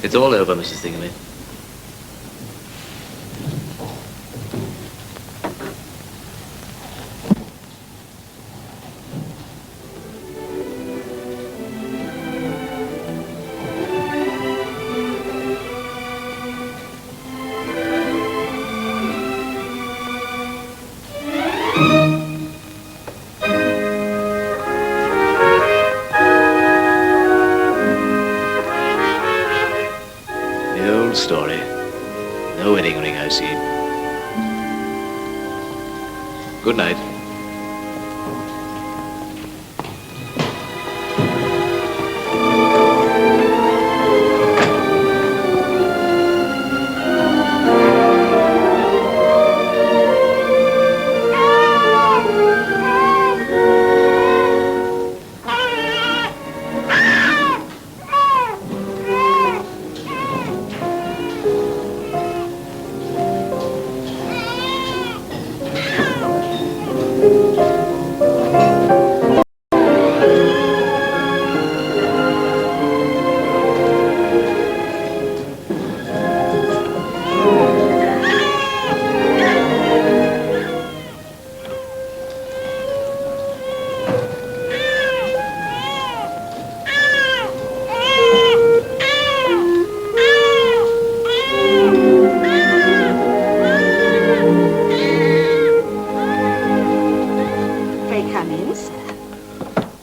It's all over, Mrs. Thingamy. Story. No wedding ring, I see. Good night.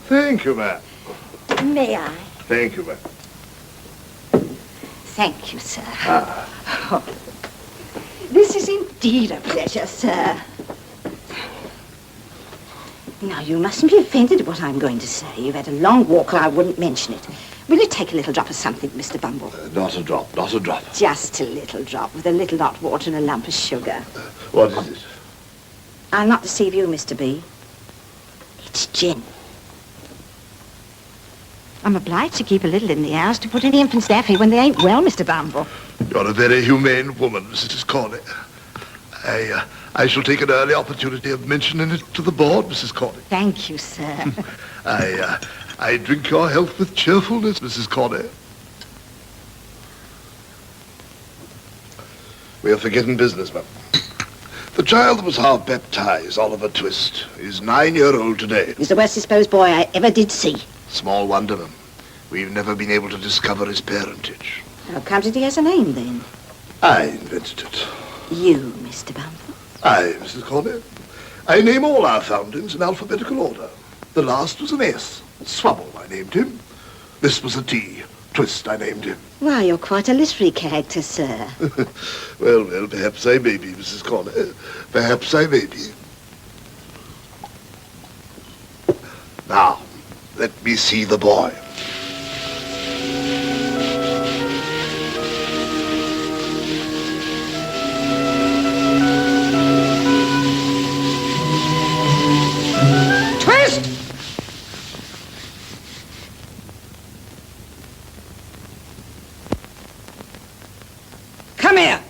Thank you, ma'am. May I? Thank you, ma'am. Thank you, sir. Oh, this is indeed a pleasure, sir. Now, you mustn't be offended at what I'm going to say. You've had a long walk, or I wouldn't mention it. Will you take a little drop of something, Mr. Bumble? Not a drop, not a drop. Just a little drop, with a little hot water and a lump of sugar. What is it? I'll not deceive you, Mr. B. It's gin. I'm obliged to keep a little in the house to put in the infant's daffy when they ain't well, Mr. Bumble. You're a very humane woman, Mrs. Corley. I shall take an early opportunity of mentioning it to the board, Mrs. Corley. Thank you, sir. I drink your health with cheerfulness, Mrs. Corley. We are forgetting business, ma'am. The child that was half baptized, Oliver Twist, is 9-year-old today. He's the worst disposed boy I ever did see. Small wonder, ma'am. We've never been able to discover his parentage. How comes it he has a name, then? I invented it. You, Mr. Bumble? I, Mrs. Corley. I name all our foundlings in alphabetical order. The last was an S. Swubble, I named him. This was a T. Twist, I named him. Why, you're quite a literary character, sir. Well, perhaps I may be, Mrs. Corley. Perhaps I may be. Now, let me see the boy. Twist! Come here!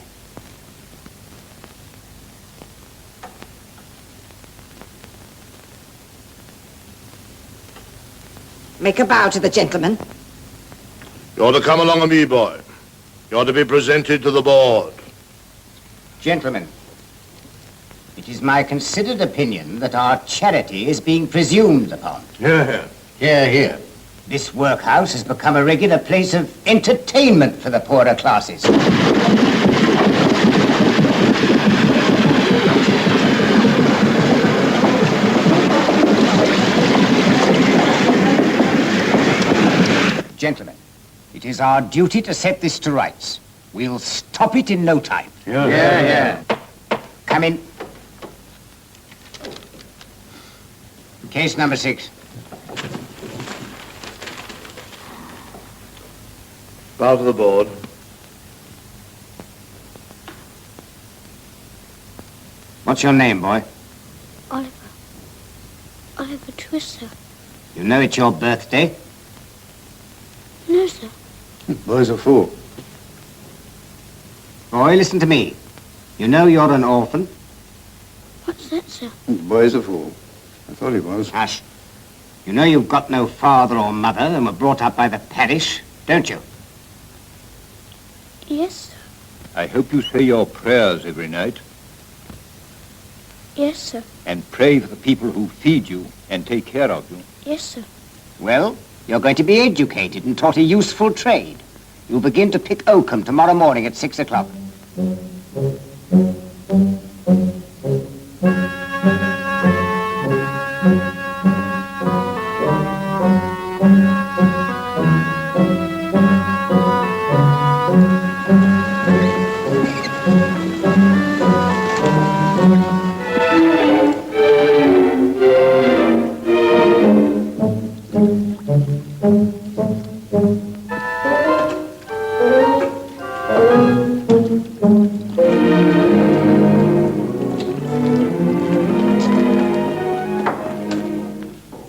Make a bow to the gentleman. You're to come along with me, boy. You're to be presented to the board. Gentlemen, it is my considered opinion that our charity is being presumed upon. Hear, hear. Hear, hear. This workhouse has become a regular place of entertainment for the poorer classes. Gentlemen, it is our duty to set this to rights. We'll stop it in no time. Yeah. Come in. Case number 6. Bow to the board. What's your name, boy? Oliver. Oliver Twist, sir. You know it's your birthday? No, sir. Boy's a fool. Boy, listen to me. You know you're an orphan? What's that, sir? Boy's a fool. I thought he was. Hush. You know you've got no father or mother and were brought up by the parish, don't you? Yes, sir. I hope you say your prayers every night Yes, sir. and pray for the people who feed you and take care of you. Yes, sir. Well, you're going to be educated and taught a useful trade. You'll begin to pick oakum tomorrow morning at 6 o'clock.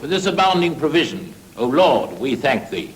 For this abounding provision, O Lord, we thank thee.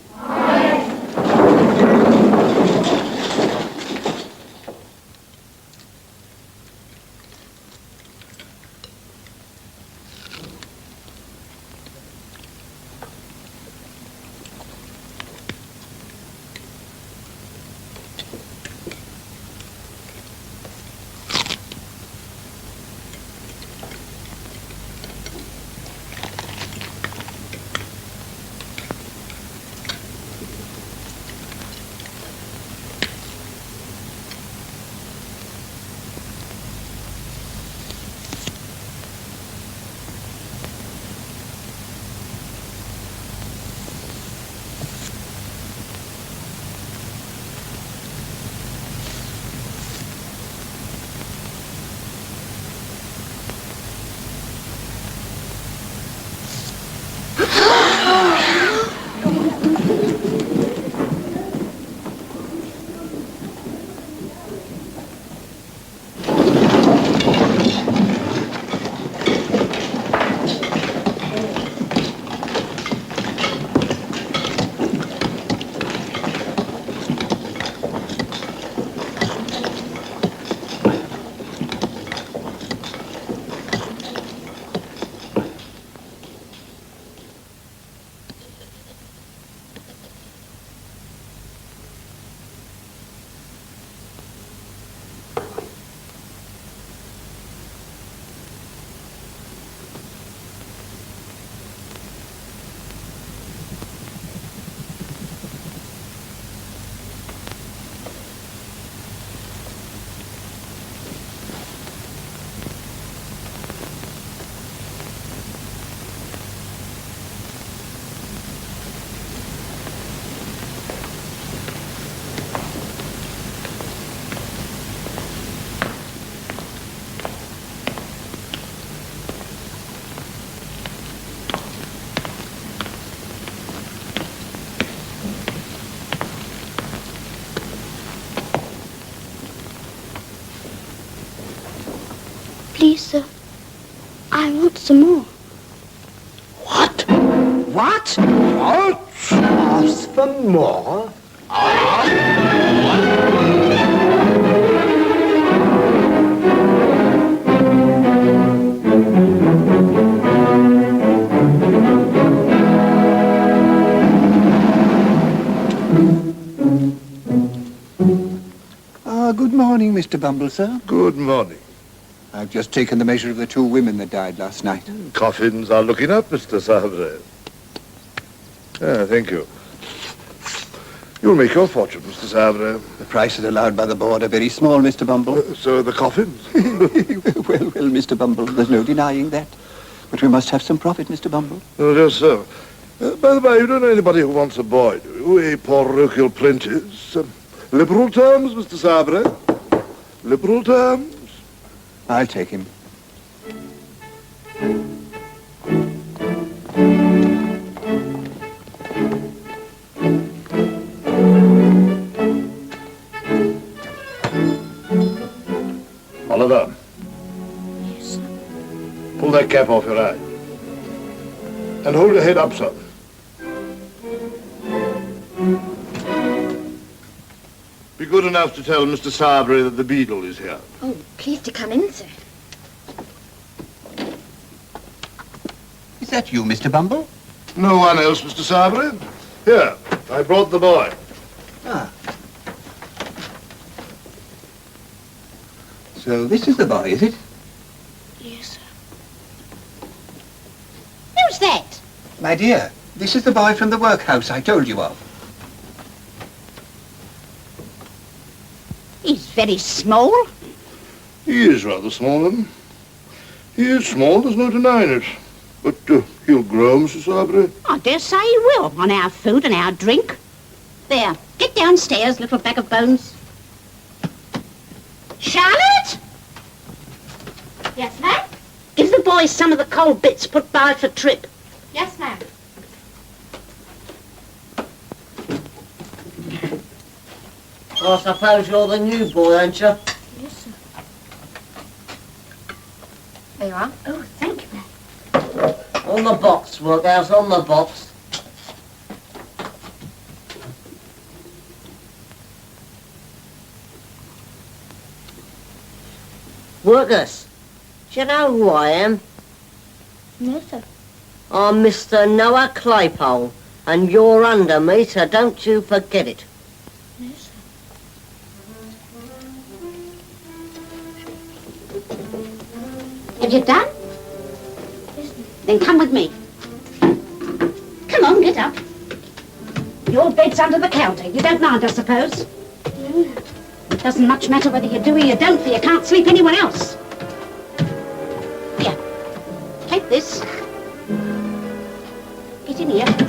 Please, sir. I want some more. What? What? Ask for more? Good morning, Mr. Bumble, sir. Good morning. I've just taken the measure of the 2 women that died last night. Coffins are looking up, Mr. Sabre. Thank you. You'll make your fortune, Mr. Sabre. The prices allowed by the board are very small, Mr. Bumble. So are the coffins. well, Mr. Bumble, there's no denying that. But we must have some profit, Mr. Bumble. Oh, yes, sir. By the way, you don't know anybody who wants a boy, do you? A parochial apprentice. Liberal terms, Mr. Sabre. Liberal terms. I'll take him. Oliver. Yes, sir. Pull that cap off your eye. And hold your head up, son. Be good enough to tell Mr. Sabre that the beadle is here. Oh, please to come in, sir. Is that you, Mr. Bumble? No one else, Mr. Sabre. Here, I brought the boy. So this is the boy, is it? Yes, sir. Who's that? My dear, this is the boy from the workhouse I told you of. He's very small. He is rather small, Em. He is small, there's no denying it. But he'll grow, Mrs. Aubrey. I dare say he will, on our food and our drink. There, get downstairs, little bag of bones. Charlotte! Yes, ma'am? Give the boys some of the cold bits put by for Trip. Yes, ma'am. I suppose you're the new boy, ain't you? Yes, sir. There you are. Oh, thank you, ma'am. On the box, Workhouse, on the box. Workhouse, do you know who I am? No, sir. I'm Mr. Noah Claypole, and you're under me, so don't you forget it. No, sir. Have you done? Then come with me. Come on, get up. Your bed's under the counter. You don't mind, I suppose? No. It doesn't much matter whether you do or you don't, for you can't sleep anywhere else. Here, take this. Get in here.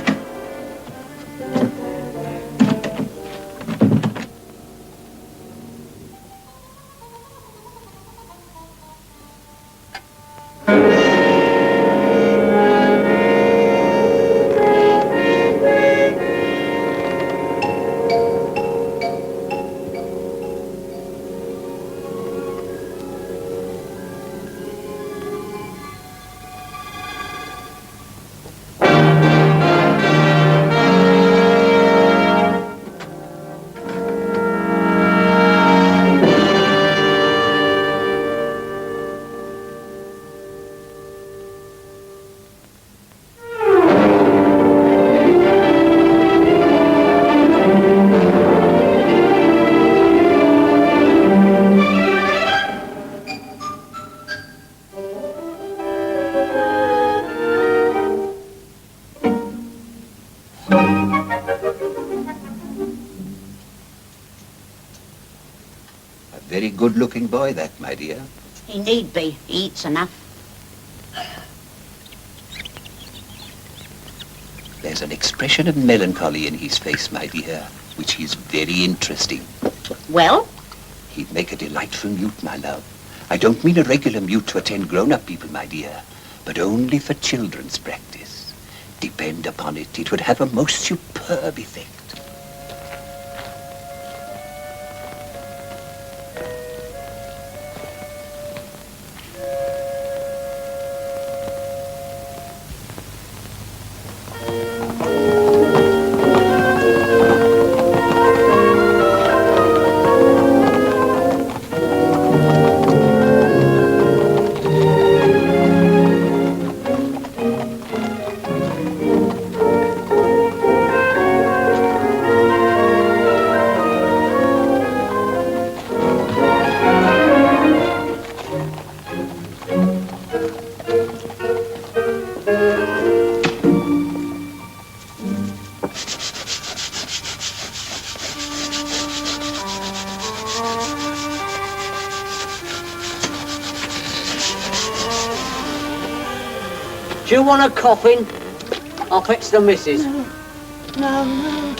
Very good-looking boy, that, my dear. He need be. He eats enough. There's an expression of melancholy in his face, my dear, which is very interesting. Well? He'd make a delightful mute, my love. I don't mean a regular mute to attend grown-up people, my dear, but only for children's practice. Depend upon it, it would have a most superb effect. Do you want a coffin? I'll fetch the missus. No, no.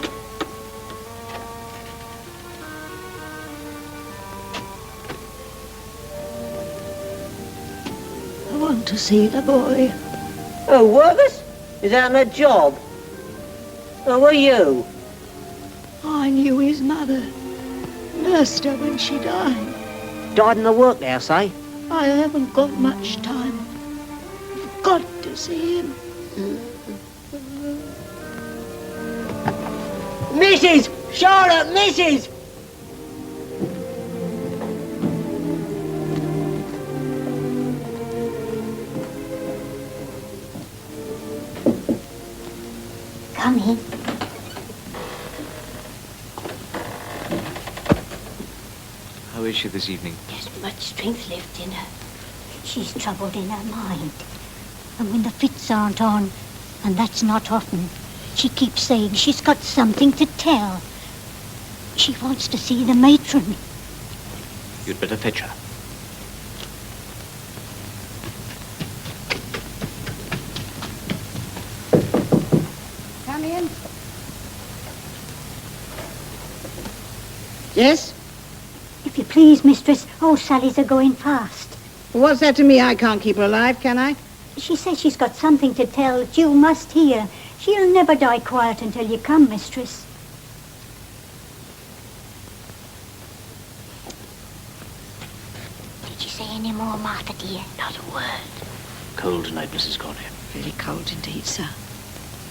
I want to see the boy. Oh, Workhouse? Is that on a job? Who are you? I knew his mother. Nursed her when she died. Died in the workhouse, eh? I haven't got much time. I've got to see him. Mrs! Charlotte, Mrs! Come in. How How is she this evening? There's much strength left in her. She's troubled in her mind. And when the fits aren't on, and that's not often, she keeps saying she's got something to tell. She wants to see the matron. You'd better fetch her. Come in. Yes? If you please, mistress, old Sally's a-going fast. What's that to me? I can't keep her alive, can I? She says she's got something to tell that you must hear. She'll never die quiet until you come, mistress. Did you say any more, Martha, dear? Not a word. Cold tonight, Mrs. Corney. Very cold indeed, sir.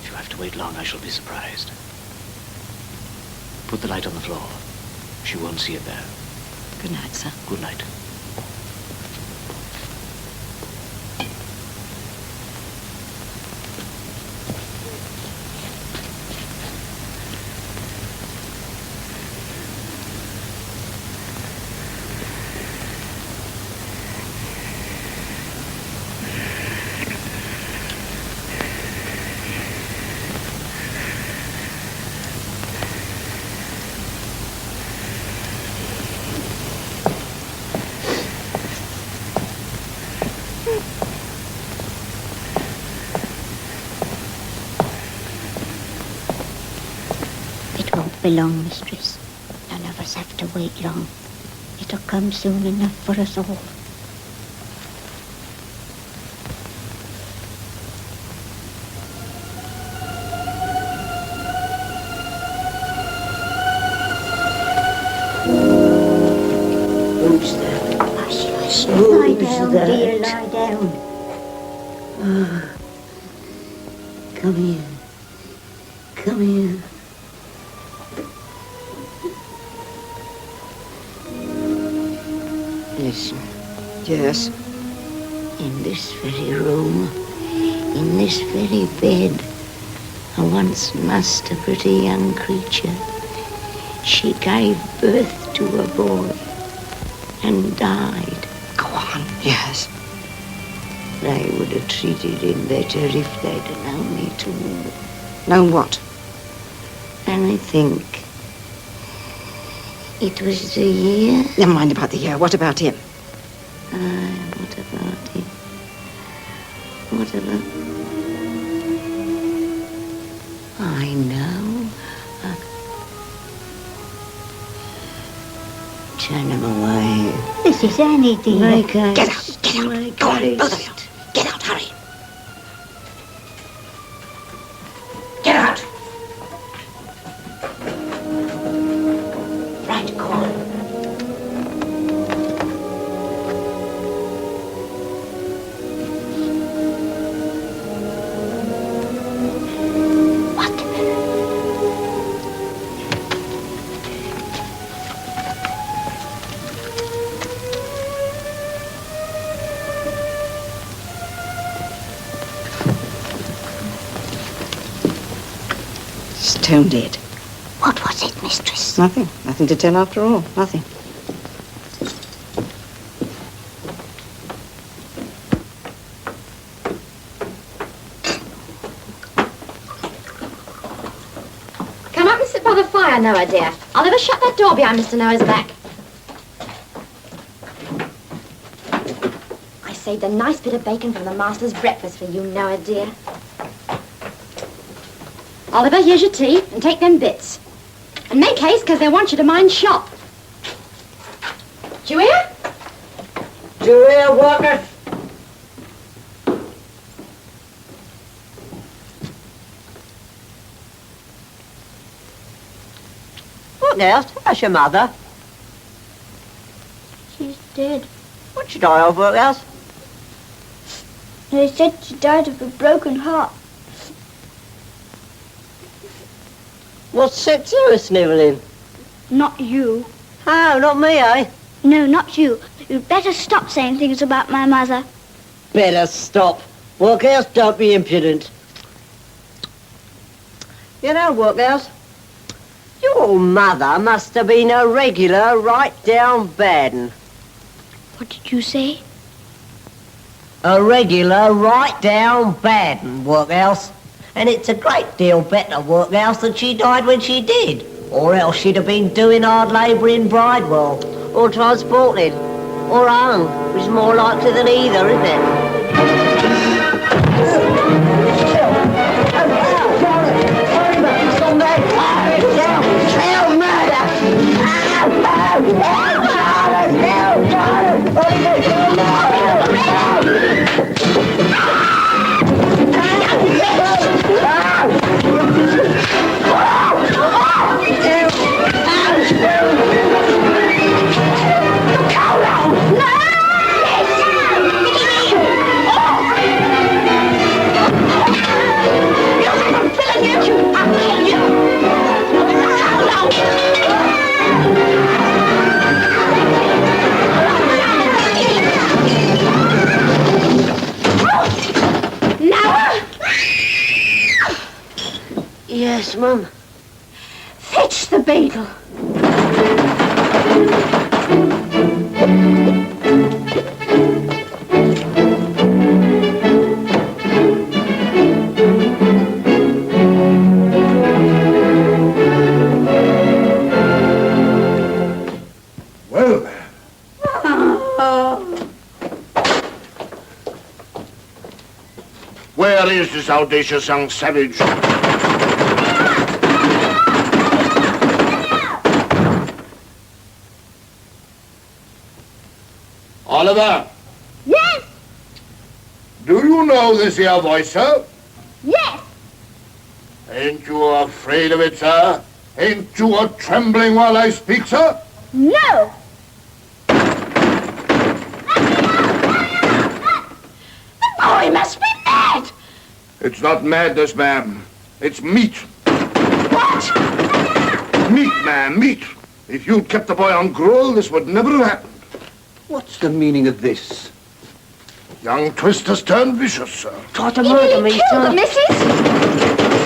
If you have to wait long, I shall be surprised. Put the light on the floor. She won't see it there. Good night, sir. Good night. It won't be long, mistress. None of us have to wait long. It'll come soon enough for us all. Who's that? Hush, hush. Who's Lie down, that? dear, lie down. Come here. Come here. Listen. Yes? In this very room, in this very bed, I once nursed a pretty young creature. She gave birth to a boy and died. Go on. Yes. They would have treated him better if they'd have known it all. Know what? And I think it was the year. Never mind about the year. What about him? What about him? What about... I know. Turn him away. This is Annie, dear. Make Get out. Get out. make Go on, haste. both of you. Get out. Hurry. Get out. Right, go on. What? Stone dead. What was it, mistress? Nothing. Nothing to tell after all. Nothing. Come up and sit by the fire, Noah, dear. I'll never shut that door behind Mr. Noah's back. I saved a nice bit of bacon from the master's breakfast for you, Noah, dear. Oliver, here's your tea, and take them bits. And make haste, because they want you to mind shop. Do you hear? Do you hear, Walker? What else? That's your mother. She's dead. What'd she die of, Workhouse? They said she died of a broken heart. What set you a snivelling? Not you. How, not me, eh? No, not you. You'd better stop saying things about my mother. Better stop. Workhouse, don't be impudent. You know, Workhouse, Your mother must have been a regular right down bad 'un. What did you say? A regular right down bad 'un, workhouse. And it's a great deal better, workhouse, that she died when she did. Or else she'd have been doing hard labour in Bridewell, or transported, or hung, which is more likely than either, isn't it? Yes, Mum. Fetch the beetle. Well, then. Where is this audacious young savage? Oliver! Yes, Do you know this here voice, sir? yes. Ain't you afraid of it, sir? Ain't you a trembling while I speak, sir? No. The boy must be mad. It's not madness, ma'am. It's meat. What? Meat, ma'am, meat. If you'd kept the boy on gruel, this would never have happened. What's the meaning of this? Young Twister's turned vicious, sir. Tried to murder me, Kill the sir. missus.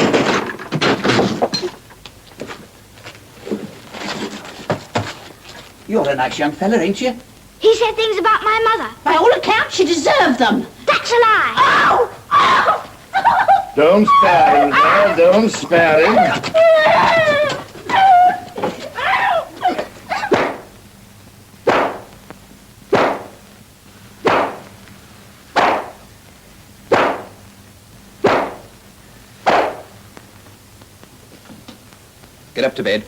You're a nice young fella, ain't you? He said things about my mother. By all accounts, you deserve them. That's a lie. Oh! Oh! Don't spare him, sir. Don't spare him. Get up to bed.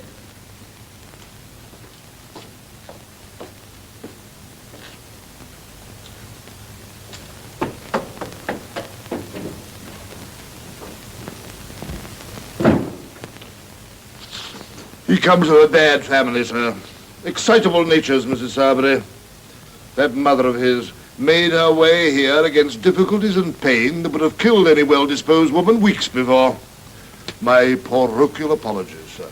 He comes of a bad family, sir. Excitable natures, Mrs. Sarbury. That mother of his made her way here against difficulties and pain that would have killed any well-disposed woman weeks before. My parochial apologies, sir.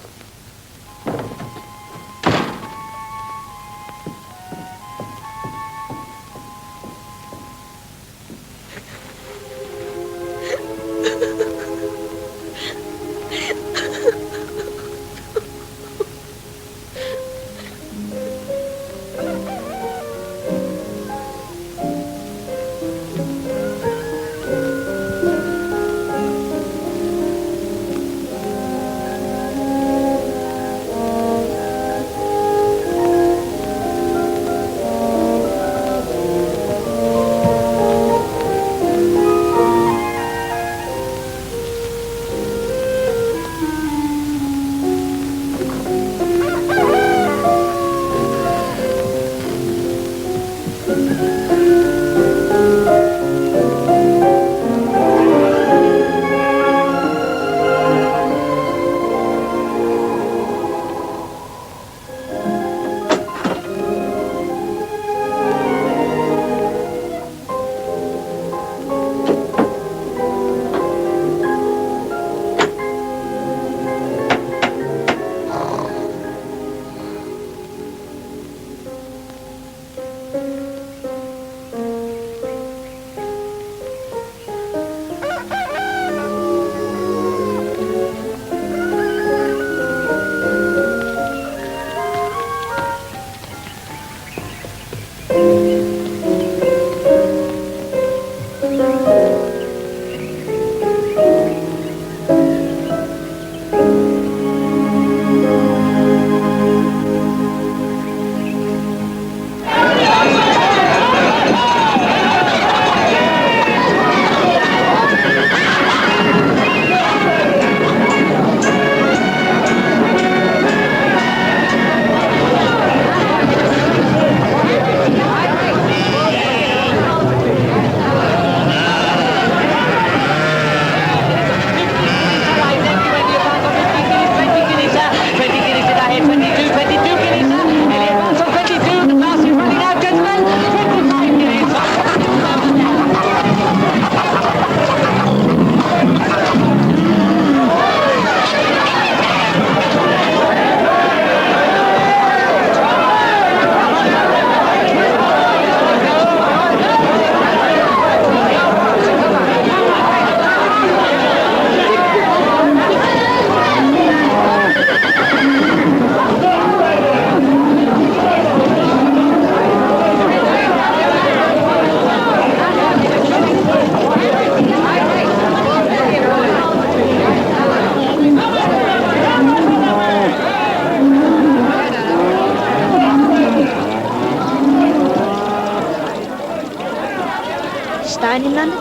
staying in London?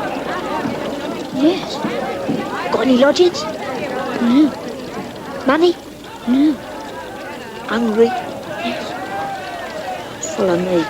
Yes. Got any lodgings? No. Money? No. Hungry? Yes. Follow me.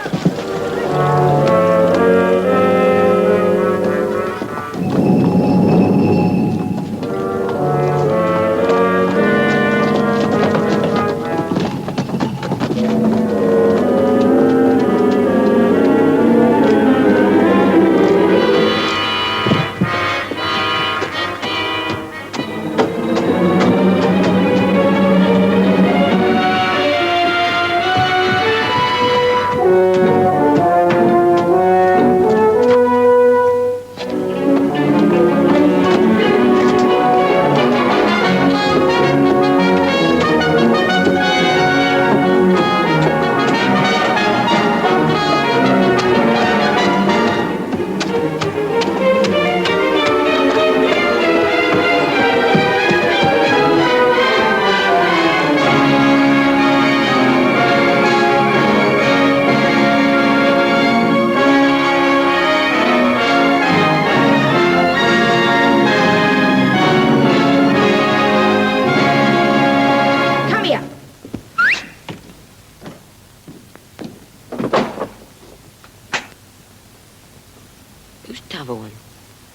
Who's t'other one?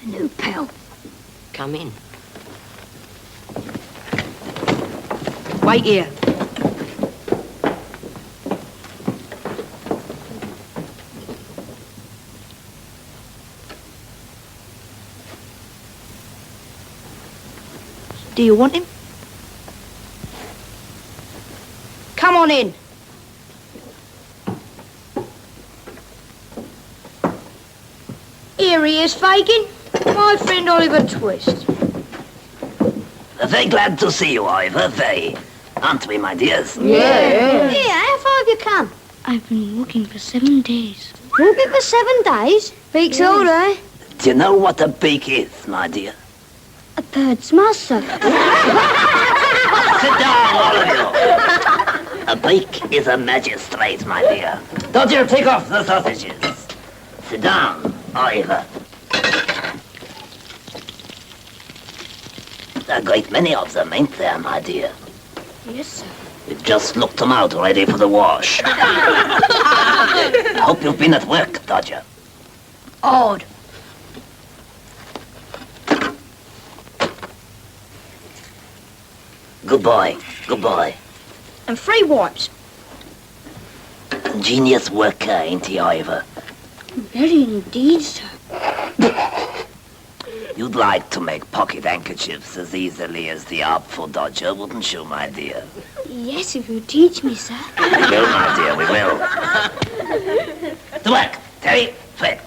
A new pal. Come in. Wait here. Do you want him? Come on in. Here he is, Fagin. My friend Oliver Twist. Very glad to see you, Ivor. Very. Aren't we, my dears? Yeah, how far have you come? I've been walking for 7 days. Walking for 7 days? Beaks all, eh? Do you know what a beak is, my dear? A bird's muzzle. Sit down, all of you. A beak is a magistrate, my dear. Don't you take off the sausages. Sit down, Ivor. A great many of them, ain't there, my dear? Yes, sir. We just looked them out ready for the wash. I hope you've been at work, Dodger. Odd. Good boy, good boy. And 3 wipes. Ingenious worker, ain't he, Ivor? Very indeed, sir. You'd like to make pocket handkerchiefs as easily as the Artful Dodger, wouldn't you, my dear? Yes, if you teach me, sir. We will, my dear, we will. To work, Terry, Fred.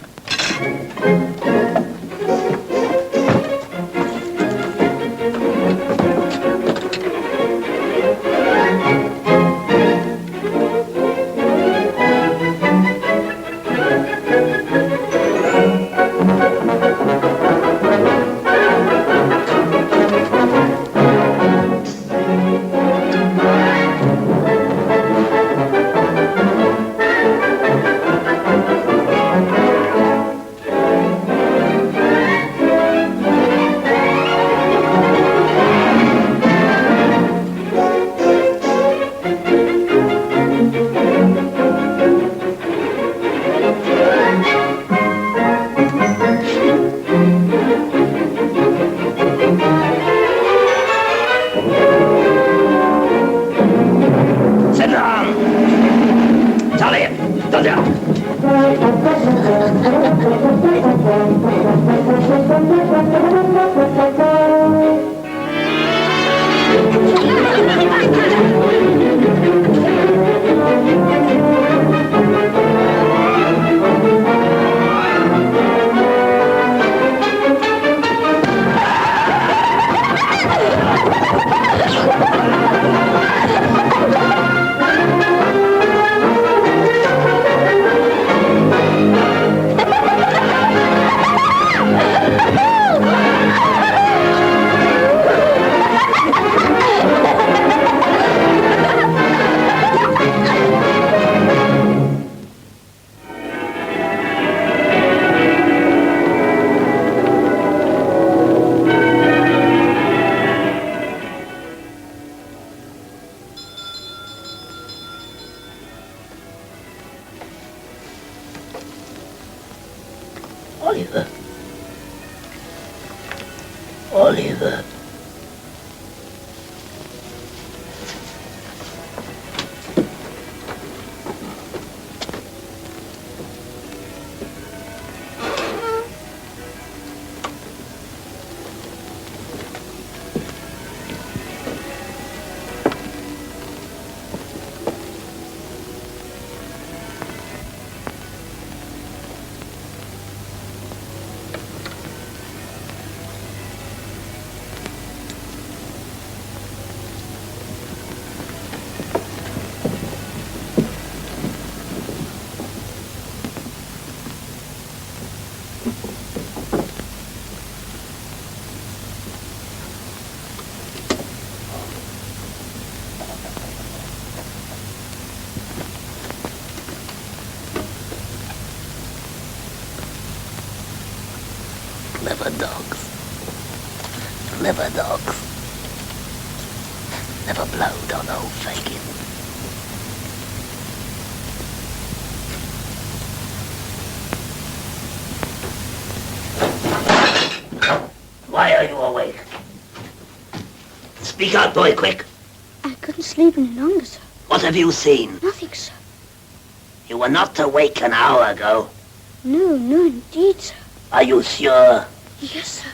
Oliver. Oliver. Clever dogs. Clever dogs. Never blowed on old Fagin. Why are you awake? Speak out, boy, quick. I couldn't sleep any longer, sir. What have you seen? Nothing, sir. You were not awake an hour ago. No, no, indeed, sir. Are you sure? Yes, sir.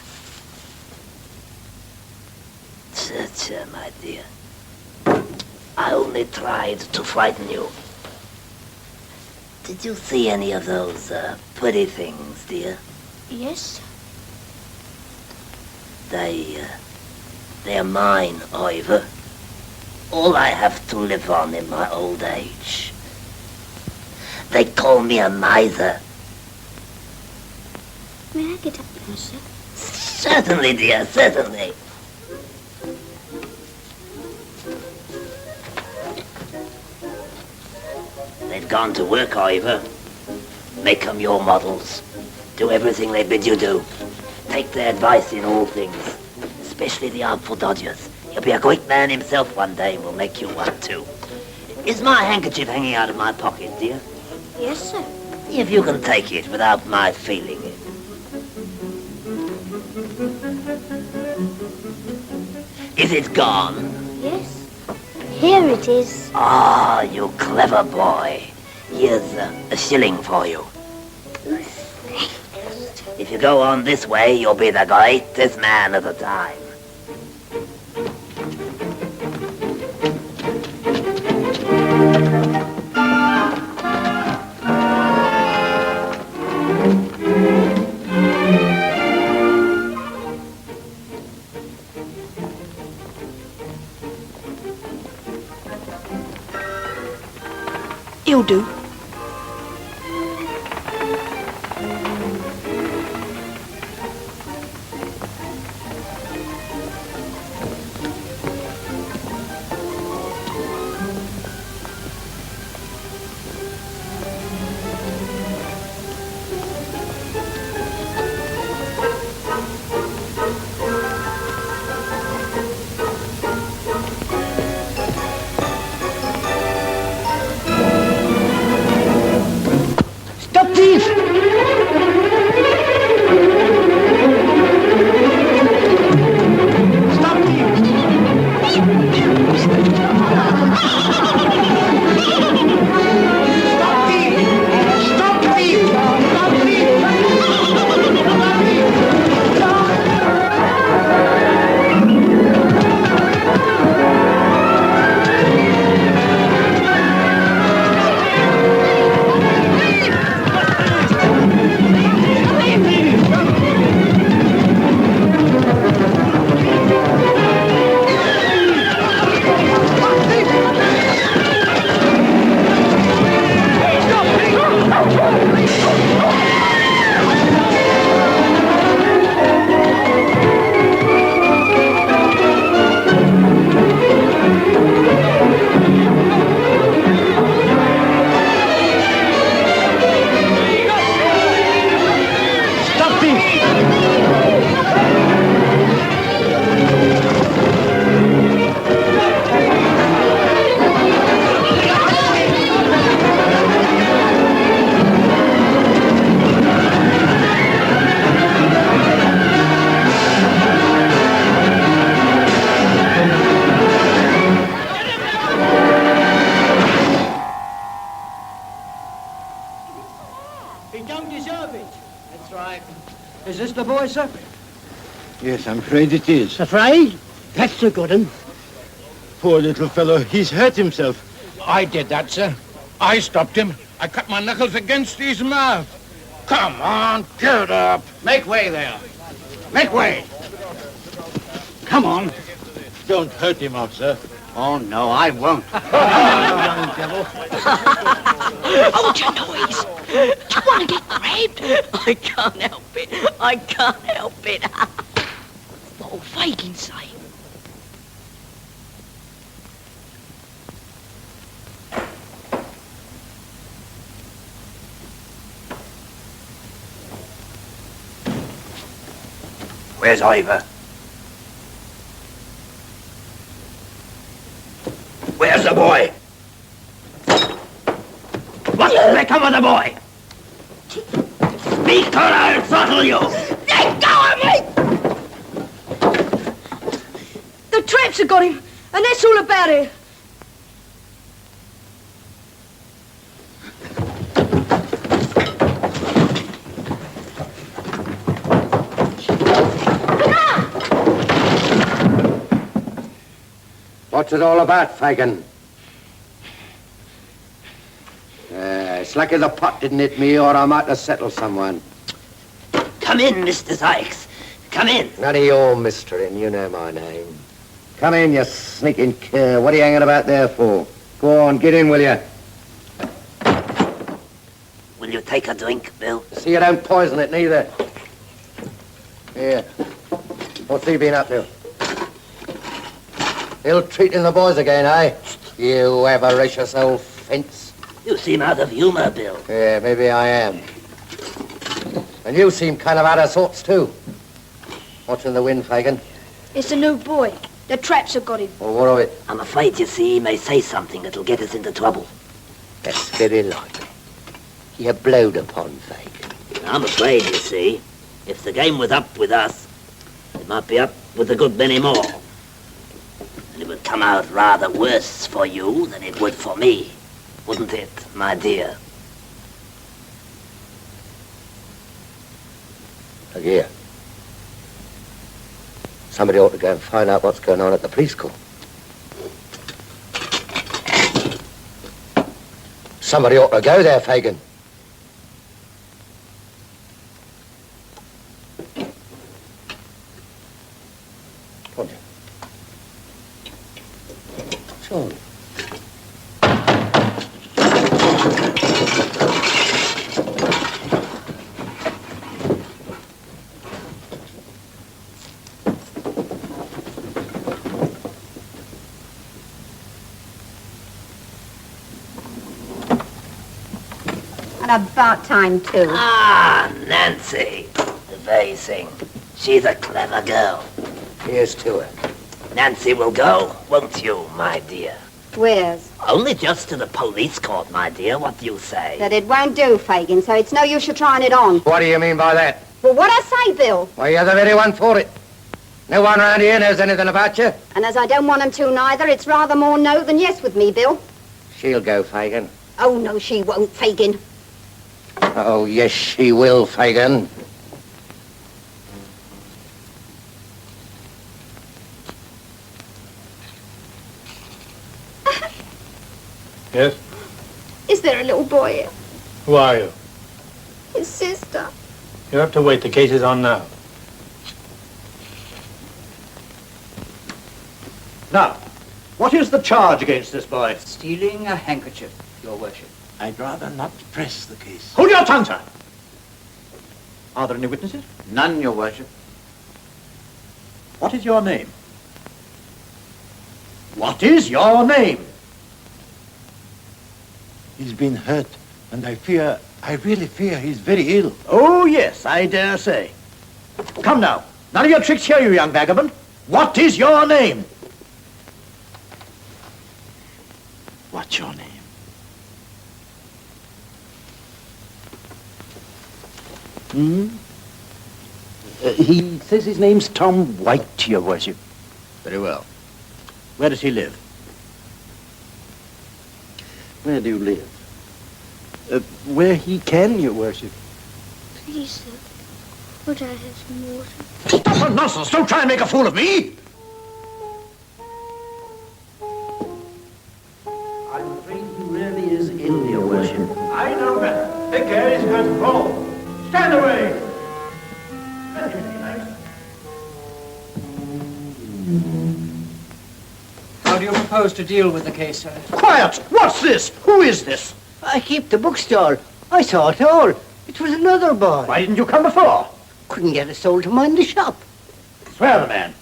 Tcha, my dear. I only tried to frighten you. Did you see any of those pretty things, dear? Yes, sir. They're mine, Ivor. All I have to live on in my old age. They call me a miser. May I get up now, sir? Certainly, dear, certainly. They've gone to work, Ivor. Make them your models. Do everything they bid you do. Take their advice in all things, especially the Artful Dodgers. He'll be a great man himself one day and will make you one too. Is my handkerchief hanging out of my pocket, dear? Yes, sir. See if you can take it without my feeling it. Is it gone? Yes. Here it is. Ah, you clever boy. Here's a shilling for you. If you go on this way, you'll be the greatest man of the time. He'll do. the boy, sir? Yes, I'm afraid it is. Afraid? That's a good one. Poor little fellow, he's hurt himself. I did that, sir. I stopped him. I cut my knuckles against his mouth. Come on, get up. Make way there. Make way. Come on. Don't hurt him, officer. Oh, no, I won't. Young devil. Hold your noise. Do you want to get grabbed? I can't help it. I can't help it. What'll Fagin say? Where's Ivor? Where's the boy? What's become of the boy? Speak or I'll throttle you! Let go of me! The traps have got him, and that's all about it. What's it all about, Fagin? It's lucky the pot didn't hit me, or I might have settled someone. Come in, Mr. Sykes. Come in. None of your mystering, you know my name. Come in, you sneaking cur. What are you hanging about there for? Go on, get in, will you? Will you take a drink, Bill? See you don't poison it, neither. Here. What's he been up to? Ill-treating the boys again, eh? You avaricious old fence. You seem out of humor, Bill. Yeah, maybe I am. And you seem kind of out of sorts, too. What's in the wind, Fagin? It's a new boy. The traps have got him. Well, what of it? I'm afraid, you see, he may say something that'll get us into trouble. That's very likely. You're blowed upon, Fagin. I'm afraid, you see, if the game was up with us, it might be up with a good many more. And it would come out rather worse for you than it would for me. Wouldn't it, my dear? Look here. Somebody ought to go and find out what's going on at the police court. Somebody ought to go there, Fagin. Come on, Jim. Sure. About time, too. Ah, Nancy. The very thing. She's a clever girl. Here's to her. Nancy will go, won't you, my dear? Where's? Only just to the police court, my dear. What do you say? That it won't do, Fagin, so it's no use you trying it on. What do you mean by that? Well, what I say, Bill? Why, you're the very one for it. No one round here knows anything about you. And as I don't want them to neither, it's rather more no than yes with me, Bill. She'll go, Fagin. Oh, no, she won't, Fagin. Oh, yes, she will, Fagin. Yes? Is there a little boy here? Who are you? His sister. You have to wait. The case is on now. Now, what is the charge against this boy? Stealing a handkerchief, Your Worship. I'd rather not press the case. Hold your tongue, sir. Are there any witnesses? None, Your Worship. What is your name? What is your name? He's been hurt, and I really fear he's very ill. Oh, yes, I dare say. Come now. None of your tricks here, you young vagabond. What is your name? What's your name? He says his name's Tom White, Your Worship. Very well. Where does he live? Where do you live? Where he can, Your Worship. Please, sir. Could I have some water? Stop that nonsense! Don't try and make a fool of me! I'm afraid he really is ill, Your Worship. I know better. Take care, he's going to fall. Stand away! How do you propose to deal with the case, sir? Quiet! What's this? Who is this? I keep the bookstall. I saw it all. It was another boy. Why didn't you come before? Couldn't get a soul to mind the shop. Swear the man.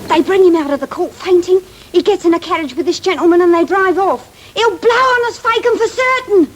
They bring him out of the court fainting. He gets in a carriage with this gentleman and they drive off. He'll blow on us, Fagin, for certain.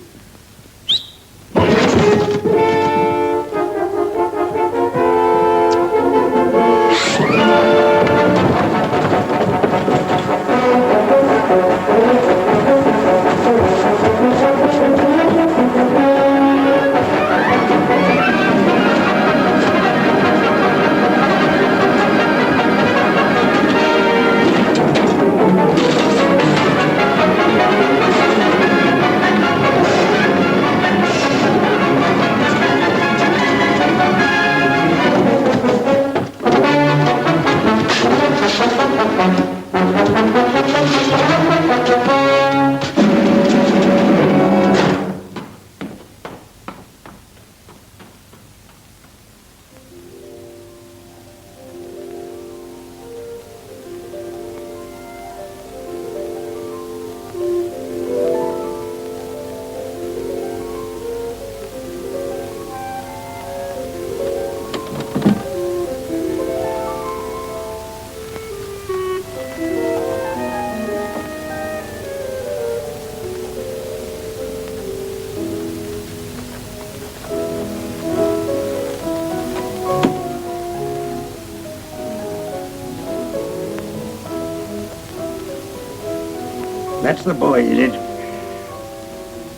That's the boy, is it?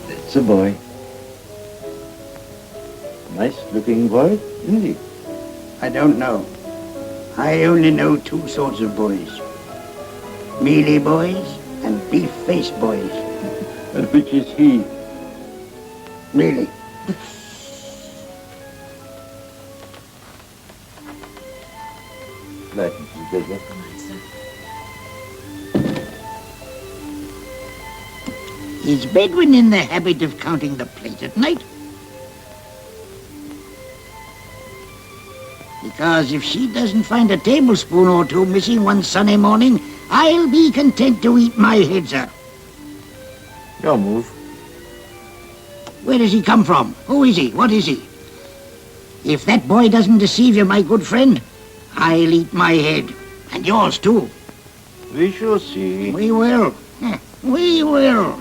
It's a boy. Nice-looking boy, isn't he? I don't know. I only know two sorts of boys. Mealy boys and beef-faced boys. And which is he? Mealy. Right, Mrs. Bidwell. Is Bedwin in the habit of counting the plate at night? Because if she doesn't find a tablespoon or two missing one sunny morning, I'll be content to eat my head, sir. Your move. Where does he come from? Who is he? What is he? If that boy doesn't deceive you, my good friend, I'll eat my head. And yours, too. We shall see. We will. We will.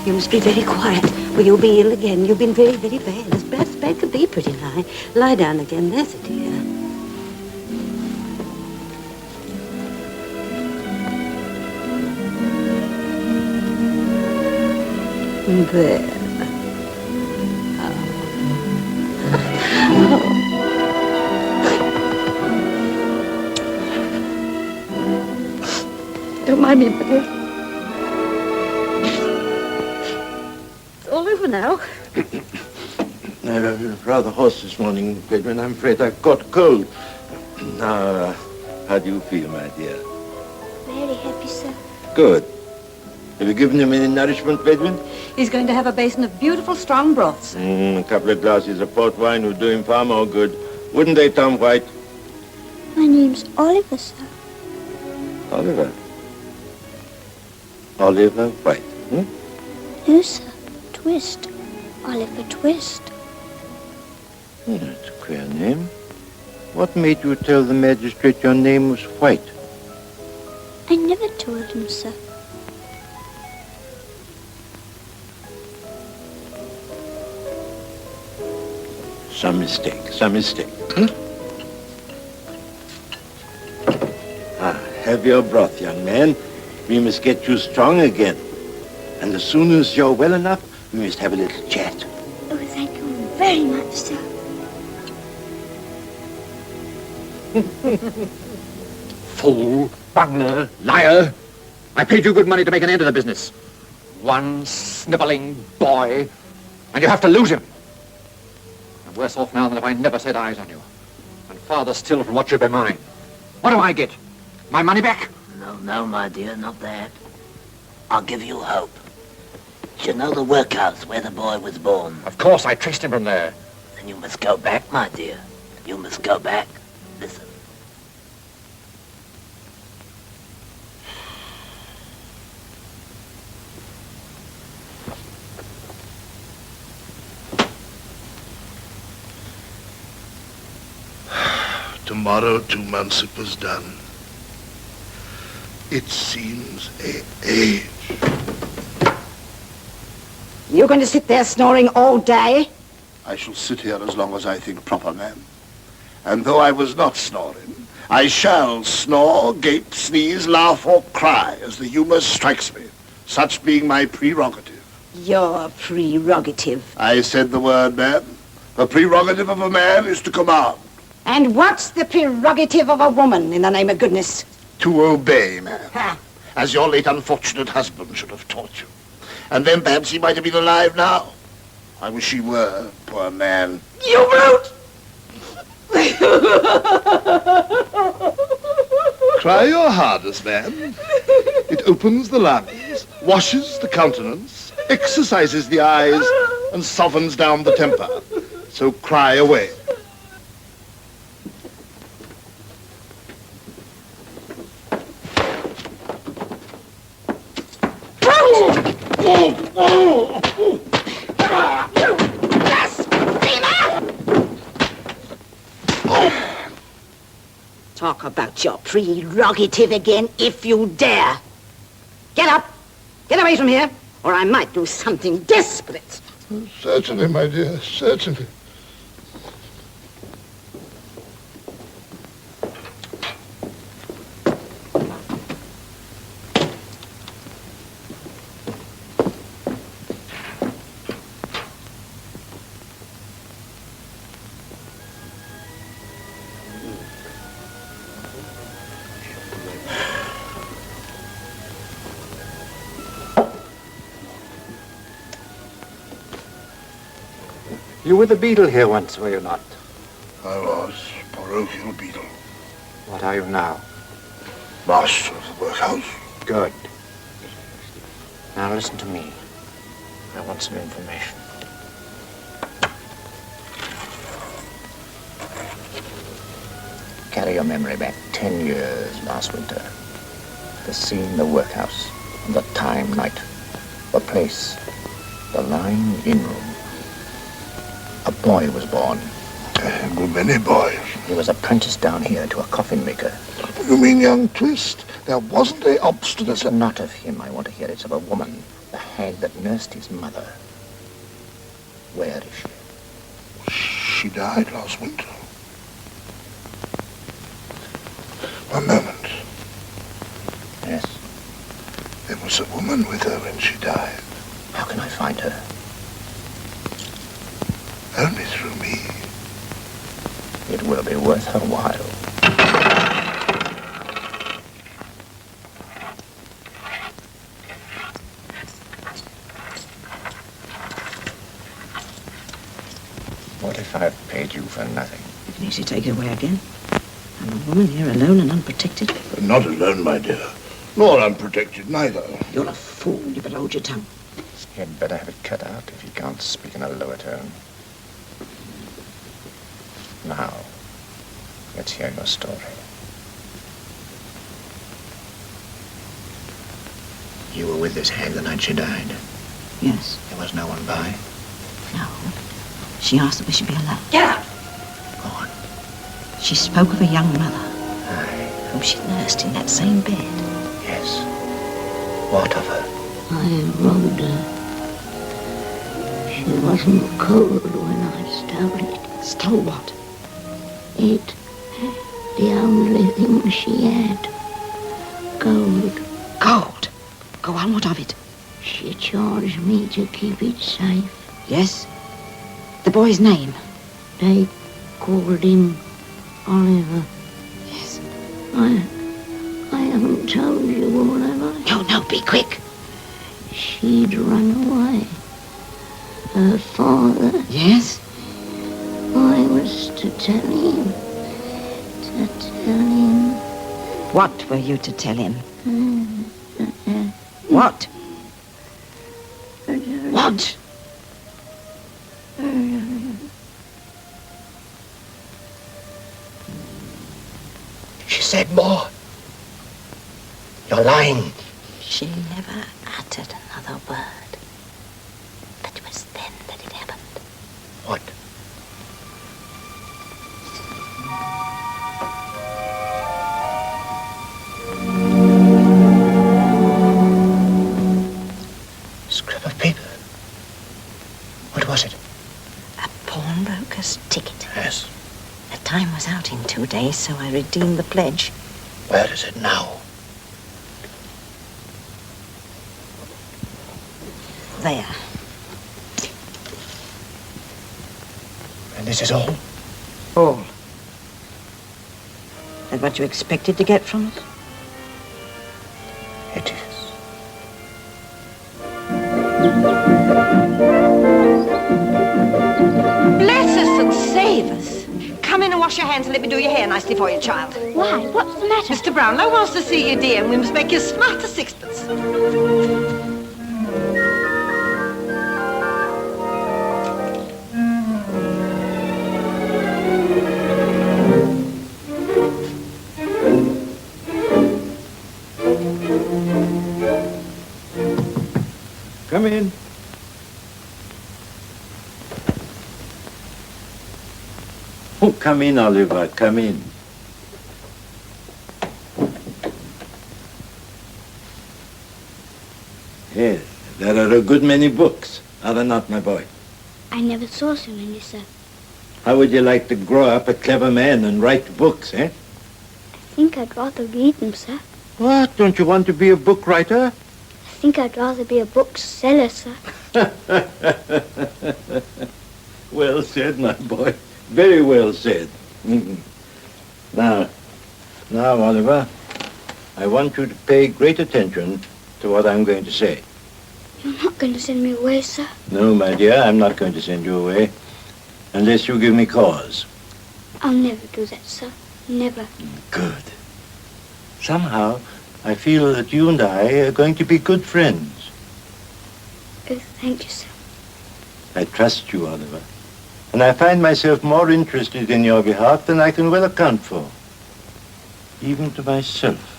You must be very quiet, or you'll be ill again. You've been very, very bad. As bad as bad could be, pretty lie. Lie down again, there's a dear. There. Don't mind me, Billy. All over now. Rather hoarse this morning, Bedwin. I'm afraid I've got a cold. Now, how do you feel, my dear? Very happy, sir. Good. Have you given him any nourishment, Bedwin? He's going to have a basin of beautiful, strong broths. A couple of glasses of port wine would do him far more good. Wouldn't they, Tom White? My name's Oliver, sir. Oliver. Oliver White, No, sir. Twist. Oliver Twist. That's a queer name. What made you tell the magistrate your name was White? I never told him, sir. Some mistake. Have your broth, young man. We must get you strong again. And as soon as you're well enough, we must have a little chat. Oh, thank you very much, sir. Fool, bungler, liar. I paid you good money to make an end of the business. One snivelling boy, and you have to lose him. I'm worse off now than if I never set eyes on you. And farther still from what should be mine. What do I get? My money back? No, my dear, not that. I'll give you hope. Do you know the workhouse where the boy was born? Of course, I traced him from there. Then you must go back, my dear. You must go back. Listen. Tomorrow, 2 months it was done. It seems an age. You going to sit there snoring all day? I shall sit here as long as I think proper, ma'am. And though I was not snoring, I shall snore, gape, sneeze, laugh, or cry as the humor strikes me, such being my prerogative. Your prerogative. I said the word, ma'am. The prerogative of a man is to command. And what's the prerogative of a woman, in the name of goodness? To obey, ma'am. As your late unfortunate husband should have taught you. And then perhaps he might have been alive now. I wish he were, poor man. You brute! Cry your hardest, ma'am. It opens the lungs, washes the countenance, exercises the eyes, and softens down the temper. So cry away. Talk about your prerogative again, if you dare. Get up. Get away from here, or I might do something desperate. Certainly, my dear, certainly. You were the beadle here once, were you not? I was parochial beadle. What are you now? Master of the workhouse. Good. Now listen to me. I want some information. Carry your memory back 10 years last winter. The scene, the workhouse, the time, night, the place, the lying-in room. A boy was born. There were many boys. He was apprenticed down here to a coffin maker. You mean young Twist? There wasn't a obstinate... It's not of him I want to hear. It's of a woman, the hag that nursed his mother. Where is she? She died last winter. One moment. Yes? There was a woman with her when she died. How can I find her? Only through me. It will be worth her while. What if I've paid you for nothing? You can easily take it away again. And a woman here alone and unprotected. Not alone, my dear. Nor unprotected, neither. You're a fool. You better hold your tongue. You'd better have it cut out if you can't speak in a lower tone. Now, let's hear your story. You were with this hag the night she died. Yes. There was no one by? No. She asked that we should be alone. Get out! Go on. She spoke of a young mother whom she nursed in that same bed. Yes. What of her? I robbed her. She wasn't cold when I stole it. Stole what? It. The only thing she had. Gold. Gold? Go on, what of it? She charged me to keep it safe. Yes? The boy's name? They called him Oliver. Yes. I haven't told you all, have I? No, be quick. She'd run away. Her father. Yes? I was to tell him. To tell him. What were you to tell him? What? What? She said more. You're lying. She never uttered another word. But it was then that it happened. What? Scrap of paper. What was it? A pawnbroker's ticket. Yes. The time was out in 2 days, so I redeemed the pledge. Where is it now? There. And this is all? All. That what you expected to get from it? It is. Bless us and save us. Come in and wash your hands and let me do your hair nicely for you, child. Why? What's the matter? Mr. Brownlow wants to see you, dear, and we must make you smart as sixpence. Come in. Oh, come in, Oliver, come in. Yes, there are a good many books, are there not, my boy? I never saw so many, sir. How would you like to grow up a clever man and write books, eh? I think I'd rather read them, sir. What, don't you want to be a book writer? I think I'd rather be a bookseller, sir. Well said, my boy. Very well said. Now, Oliver, I want you to pay great attention to what I'm going to say. You're not going to send me away, sir? No, my dear, I'm not going to send you away unless you give me cause. I'll never do that, sir. Never. Good. Somehow, I feel that you and I are going to be good friends. Oh, thank you, sir. I trust you, Oliver. And I find myself more interested in your behalf than I can well account for. Even to myself.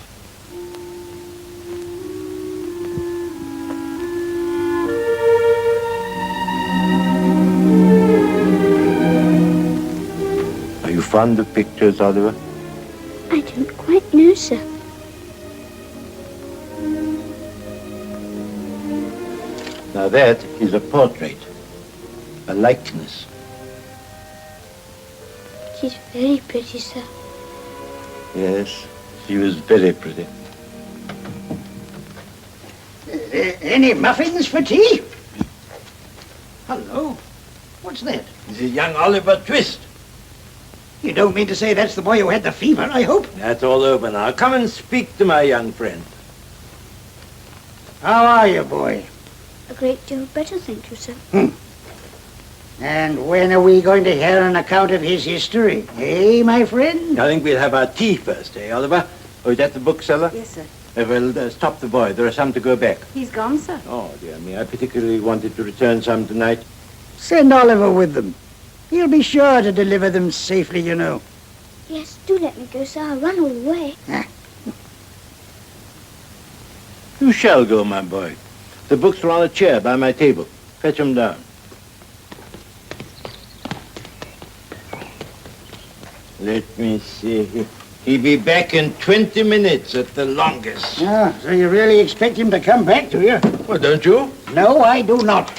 Are you fond of pictures, Oliver? I don't quite know, sir. Now that is a portrait, a likeness. She's very pretty, sir. Yes, she was very pretty. Any muffins for tea? Hello. What's that? This is young Oliver Twist. You don't mean to say that's the boy who had the fever, I hope? That's all over now. Come and speak to my young friend. How are you, boy? A great deal better, thank you, sir. And when are we going to hear an account of his history? Eh, my friend? I think we'll have our tea first, eh, Oliver? Oh, is that the bookseller? Yes, sir. Well, stop the boy. There are some to go back. He's gone, sir. Oh, dear me. I particularly wanted to return some tonight. Send Oliver with them. He'll be sure to deliver them safely, you know. Yes, do let me go, sir. I'll run all the way. You shall go, my boy. The books are on a chair by my table. Fetch them down. Let me see. He'll be back in 20 minutes at the longest. Ah, so you really expect him to come back, do you? Well, don't you? No, I do not.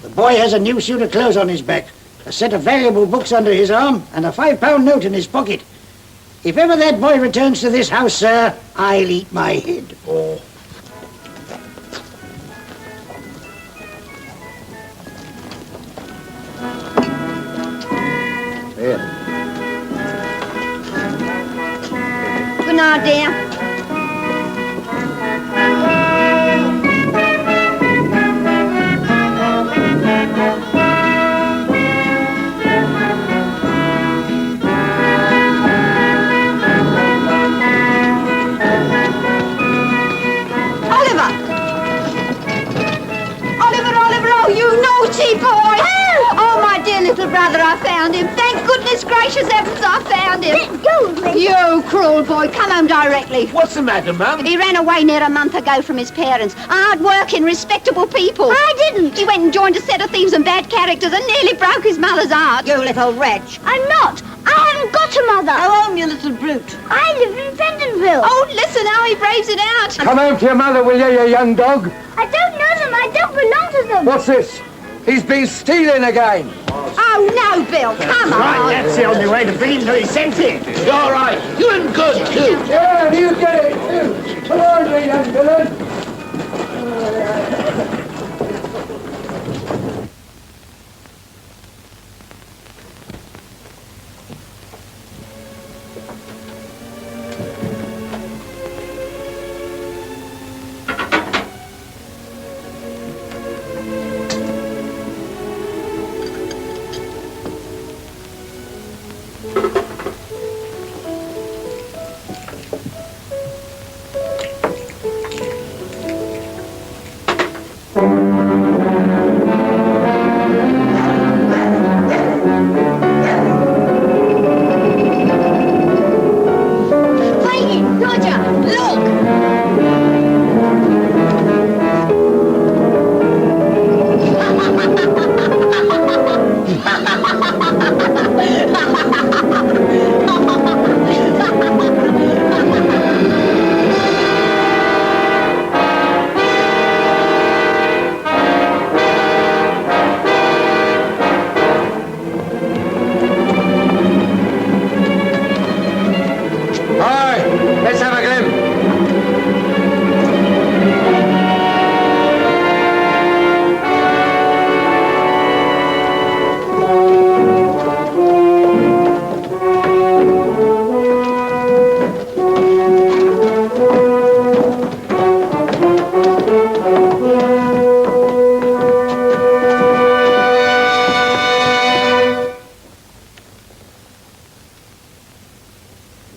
The boy has a new suit of clothes on his back, a set of valuable books under his arm, and a £5 note in his pocket. If ever that boy returns to this house, sir, I'll eat my head. Oh. Here. Good night, dear. Boy! Oh, my dear little brother, I found him. Thank goodness gracious heavens I found him. Let go of me. You cruel boy, come home directly. What's the matter, Mum? He ran away near a month ago from his parents. Hard-working, respectable people. I didn't. He went and joined a set of thieves and bad characters and nearly broke his mother's heart. You little wretch. I'm not. I haven't got a mother. Go home, you little brute. I live in Bentonville. Oh, listen how he braves it out. Come home to your mother, will you young dog? I don't know them. I don't belong to them. What's this? He's been stealing again. Oh, no, Bill. Come on. Right, that's the only way to bring him to his senses. You're all right. You're in good, too. Yeah, you get it, too. Come on, you young villain.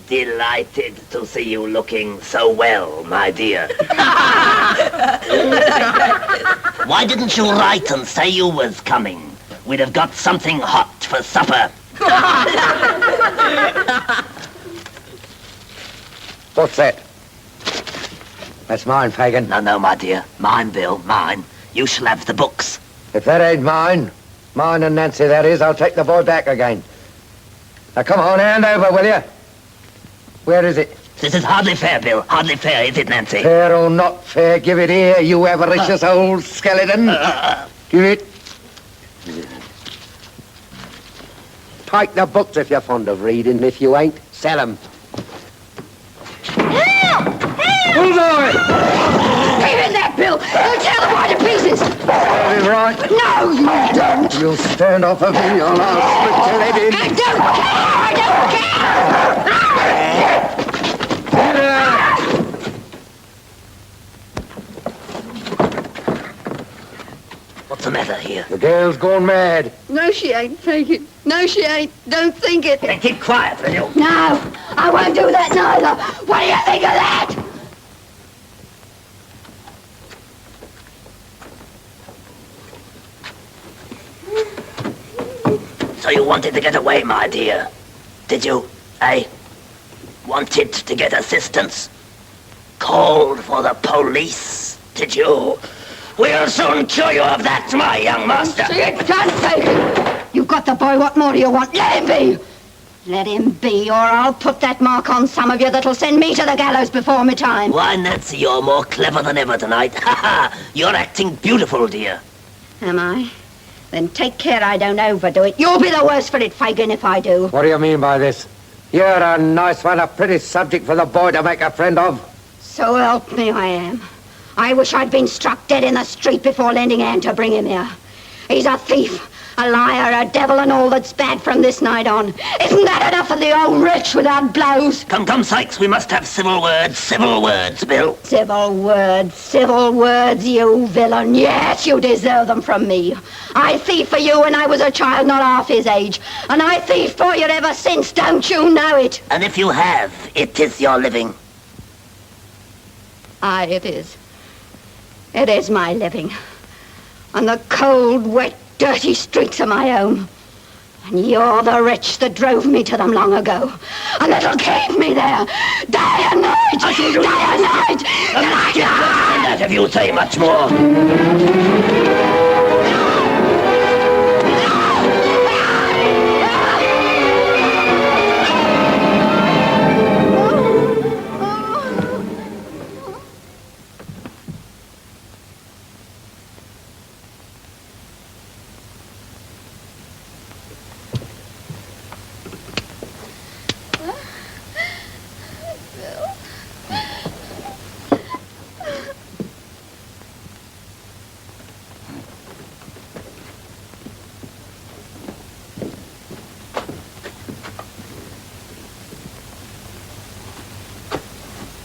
Delighted to see you looking so well, my dear. Why didn't you write and say you was coming? We'd have got something hot for supper. What's that? That's mine, Fagin. No, my dear. Mine, Bill, mine. You shall have the books. If that ain't mine and Nancy that is, I'll take the boy back again. Now come on, hand over, will you? Where is it? This is hardly fair, Bill. Hardly fair, is it, Nancy? Fair or not fair, give it here, you avaricious old skeleton. Give it. Take the books if you're fond of reading. If you ain't, sell 'em. Help! Help! Bullseye! Give him that, Bill. You'll tear the boy to pieces. That is right. No, you don't. You'll stand off of me, or I'll split your head in. I don't care. I don't care. What's the matter here? The girl's gone mad. No, she ain't, Fagin. No, she ain't. Don't think it. Then keep quiet, will you? No, I won't do that neither. What do you think of that? So you wanted to get away, my dear? Did you, eh? Wanted to get assistance? Called for the police, did you? We'll soon cure you of that, my young master. It can't take it. You've got the boy. What more do you want? Let him be. Let him be, or I'll put that mark on some of you that'll send me to the gallows before my time. Why, Nancy, you're more clever than ever tonight. Ha ha! You're acting beautiful, dear. Am I? Then take care I don't overdo it. You'll be the worse for it, Fagin, if I do. What do you mean by this? You're a nice one, a pretty subject for the boy to make a friend of. So help me, I am. I wish I'd been struck dead in the street before lending a hand to bring him here. He's a thief, a liar, a devil, and all that's bad from this night on. Isn't that enough of the old wretch without blows? Come, Sykes, we must have civil words, Bill. Civil words, you villain. Yes, you deserve them from me. I thieved for you when I was a child not half his age, and I thieved for you ever since, don't you know it? And if you have, it is your living. Aye, it is. It is my living. On the cold, wet, dirty streets of my home. And you're the wretch that drove me to them long ago. And that'll keep me there. Day and night! Day and night! And that if you say much more.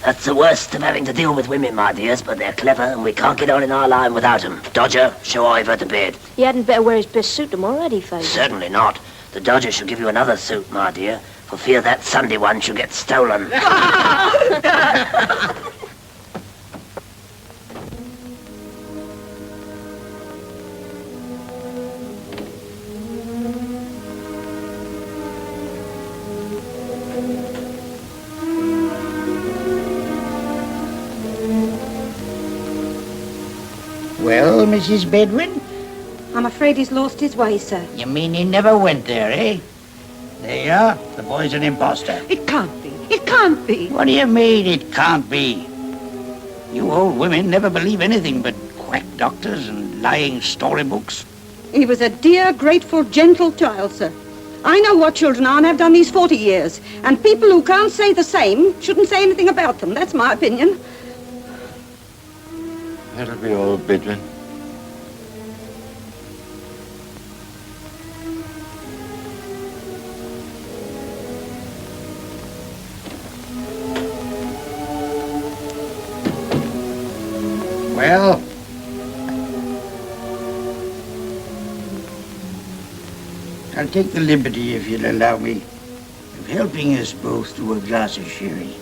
That's the worst of having to deal with women, my dears, but they're clever and we can't get on in our line without them. Dodger, show Ivor to bed. He hadn't better wear his best suit tomorrow, had he, Fagin? Certainly not. The Dodger shall give you another suit, my dear, for fear that Sunday one shall get stolen. Well, Mrs. Bedwin? I'm afraid he's lost his way, sir. You mean he never went there, eh? There you are. The boy's an imposter. It can't be. It can't be. What do you mean it can't be? You old women never believe anything but quack doctors and lying storybooks. He was a dear, grateful, gentle child, sir. I know what children are and have done these 40 years. And people who can't say the same shouldn't say anything about them. That's my opinion. That'll be all, Bedwin. Well, I'll take the liberty, if you'll allow me, of helping us both to a glass of sherry.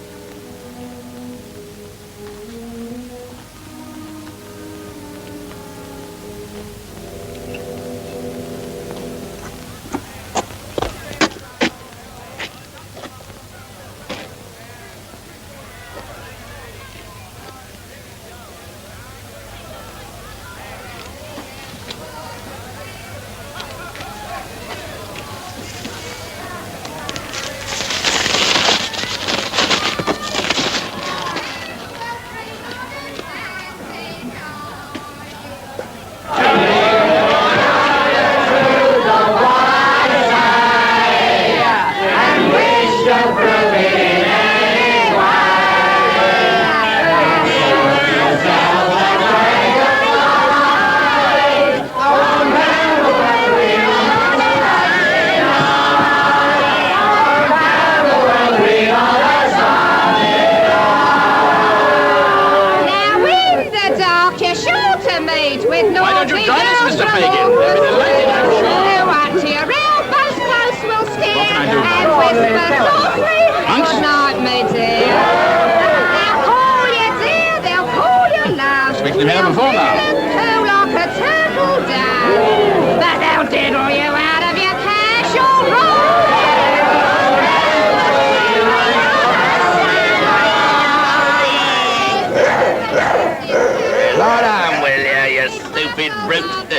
different.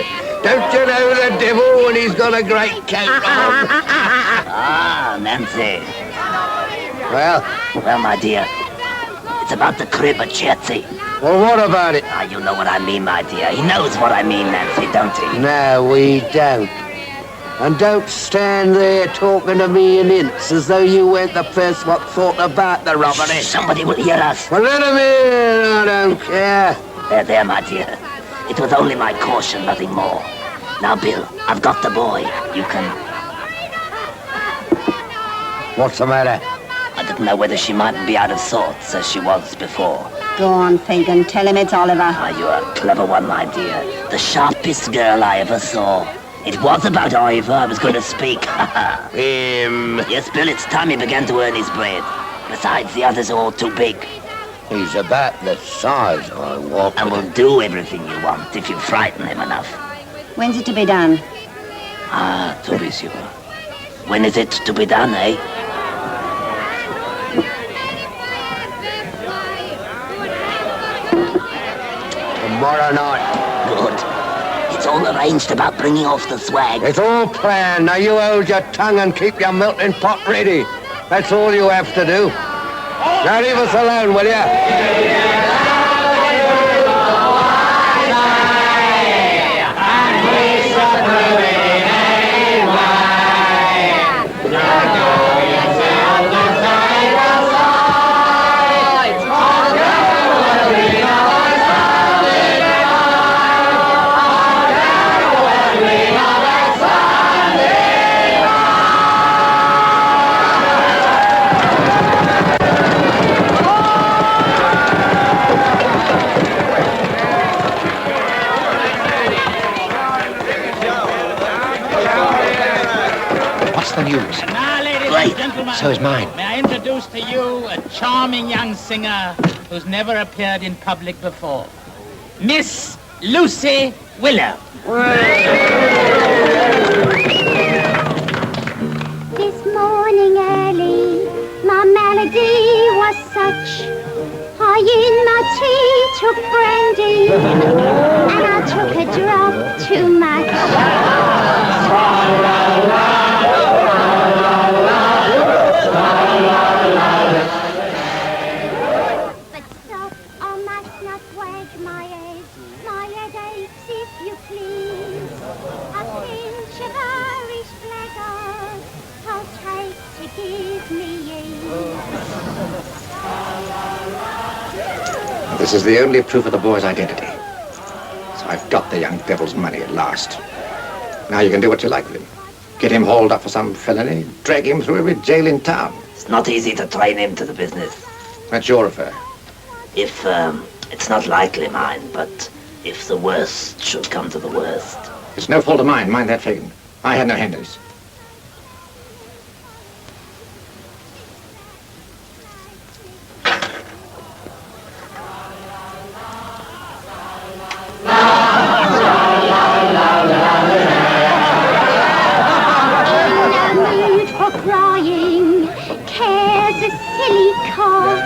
Don't you know the devil when he's got a great coat on? Ah, Nancy. Well? Well, my dear, it's about the crib at Chertsey. Well, what about it? Ah, you know what I mean, my dear. He knows what I mean, Nancy, don't he? No, we don't. And don't stand there talking to me in hints as though you weren't the first what thought about the robbery. Somebody will hear us. Well, let him in. I don't care. There, my dear. It was only my caution, nothing more. Now, Bill, I've got the boy. You can... What's the matter? I didn't know whether she mightn't be out of sorts as she was before. Go on, Fagin. Tell him it's Oliver. Ah, you're a clever one, my dear. The sharpest girl I ever saw. It was about Ivor I was going to speak. Yes, Bill, it's time he began to earn his bread. Besides, the others are all too big. He's about the size I want. And will do everything you want if you frighten him enough. When's it to be done? Ah, to be sure. When is it to be done, eh? Tomorrow night. Good. It's all arranged about bringing off the swag. It's all planned. Now you hold your tongue and keep your melting pot ready. That's all you have to do. Now leave us alone, will you? What's the news? Now, ladies and gentlemen, So is mine. may I introduce to you a charming young singer who's never appeared in public before. Miss Lucy Willow. This morning early, my melody was such. I in my tea took brandy, and I took a drop too much. But stop, I must not wag my head. My head aches if you please. A pinch of Irish blackguard I'll take to give me ease. This is the only proof of the boy's identity. So I've got the young devil's money at last. Now you can do what you like with him. Get him hauled up for some felony, drag him through every jail in town. It's not easy to train him to the business. That's your affair. If, it's not likely mine, but if the worst should come to the worst. It's no fault of mine. Mind that, Fagin. I had no hand in this. Crying, cares a silly cough.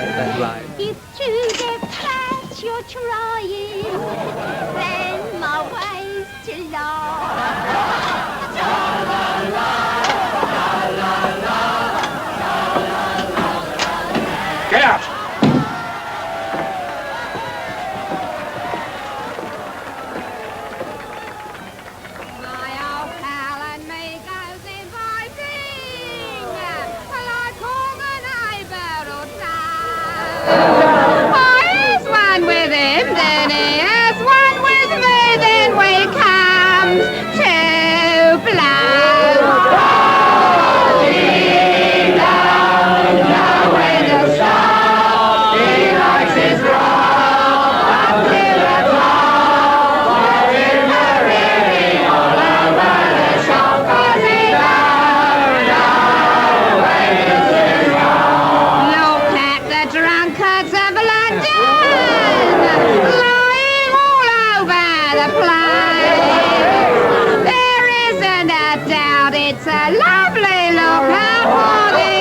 If to get fat you're trying, then my way's to laugh. Get out! Here's one with him, then here's one with me, then we come to blow. He don't know when to stop. He likes his roll up to the top. But in the reading all over the shop, 'cause he don't know when to stop. Look at the drunkards of London, lying all over the place. There isn't a doubt it's a lovely lookout for the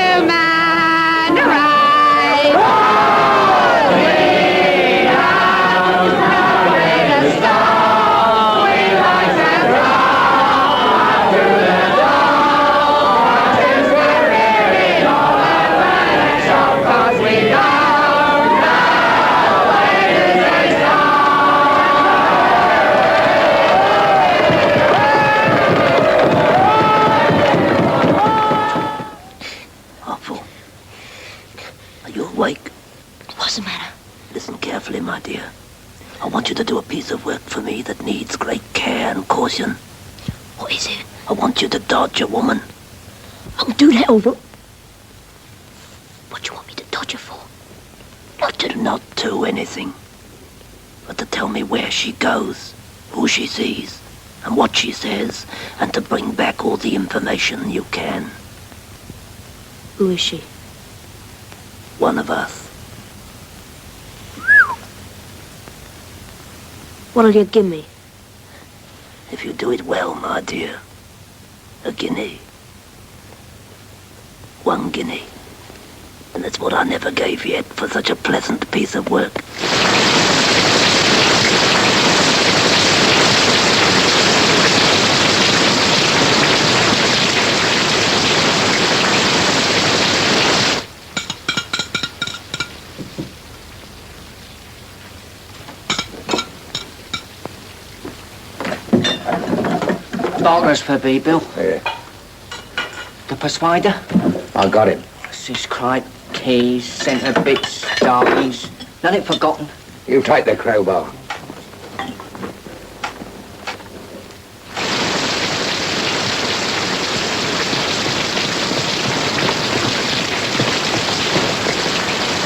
human race. We don't know when to stop. You awake? What's the matter? Listen carefully, my dear. I want you to do a piece of work for me that needs great care and caution. What is it? I want you to dodge a woman. I can do that, all right. What do you want me to dodge her for? Not do anything, but to tell me where she goes, who she sees, and what she says, and to bring back all the information you can. Who is she? One of us. What'll you give me? If you do it well, my dear, a guinea. 1 guinea. And that's what I never gave yet for such a pleasant piece of work. Dollars for B, Bill. Yeah. The persuader? I got him. This cripe, keys, centre bits, darbies. Nothing forgotten. You take the crowbar.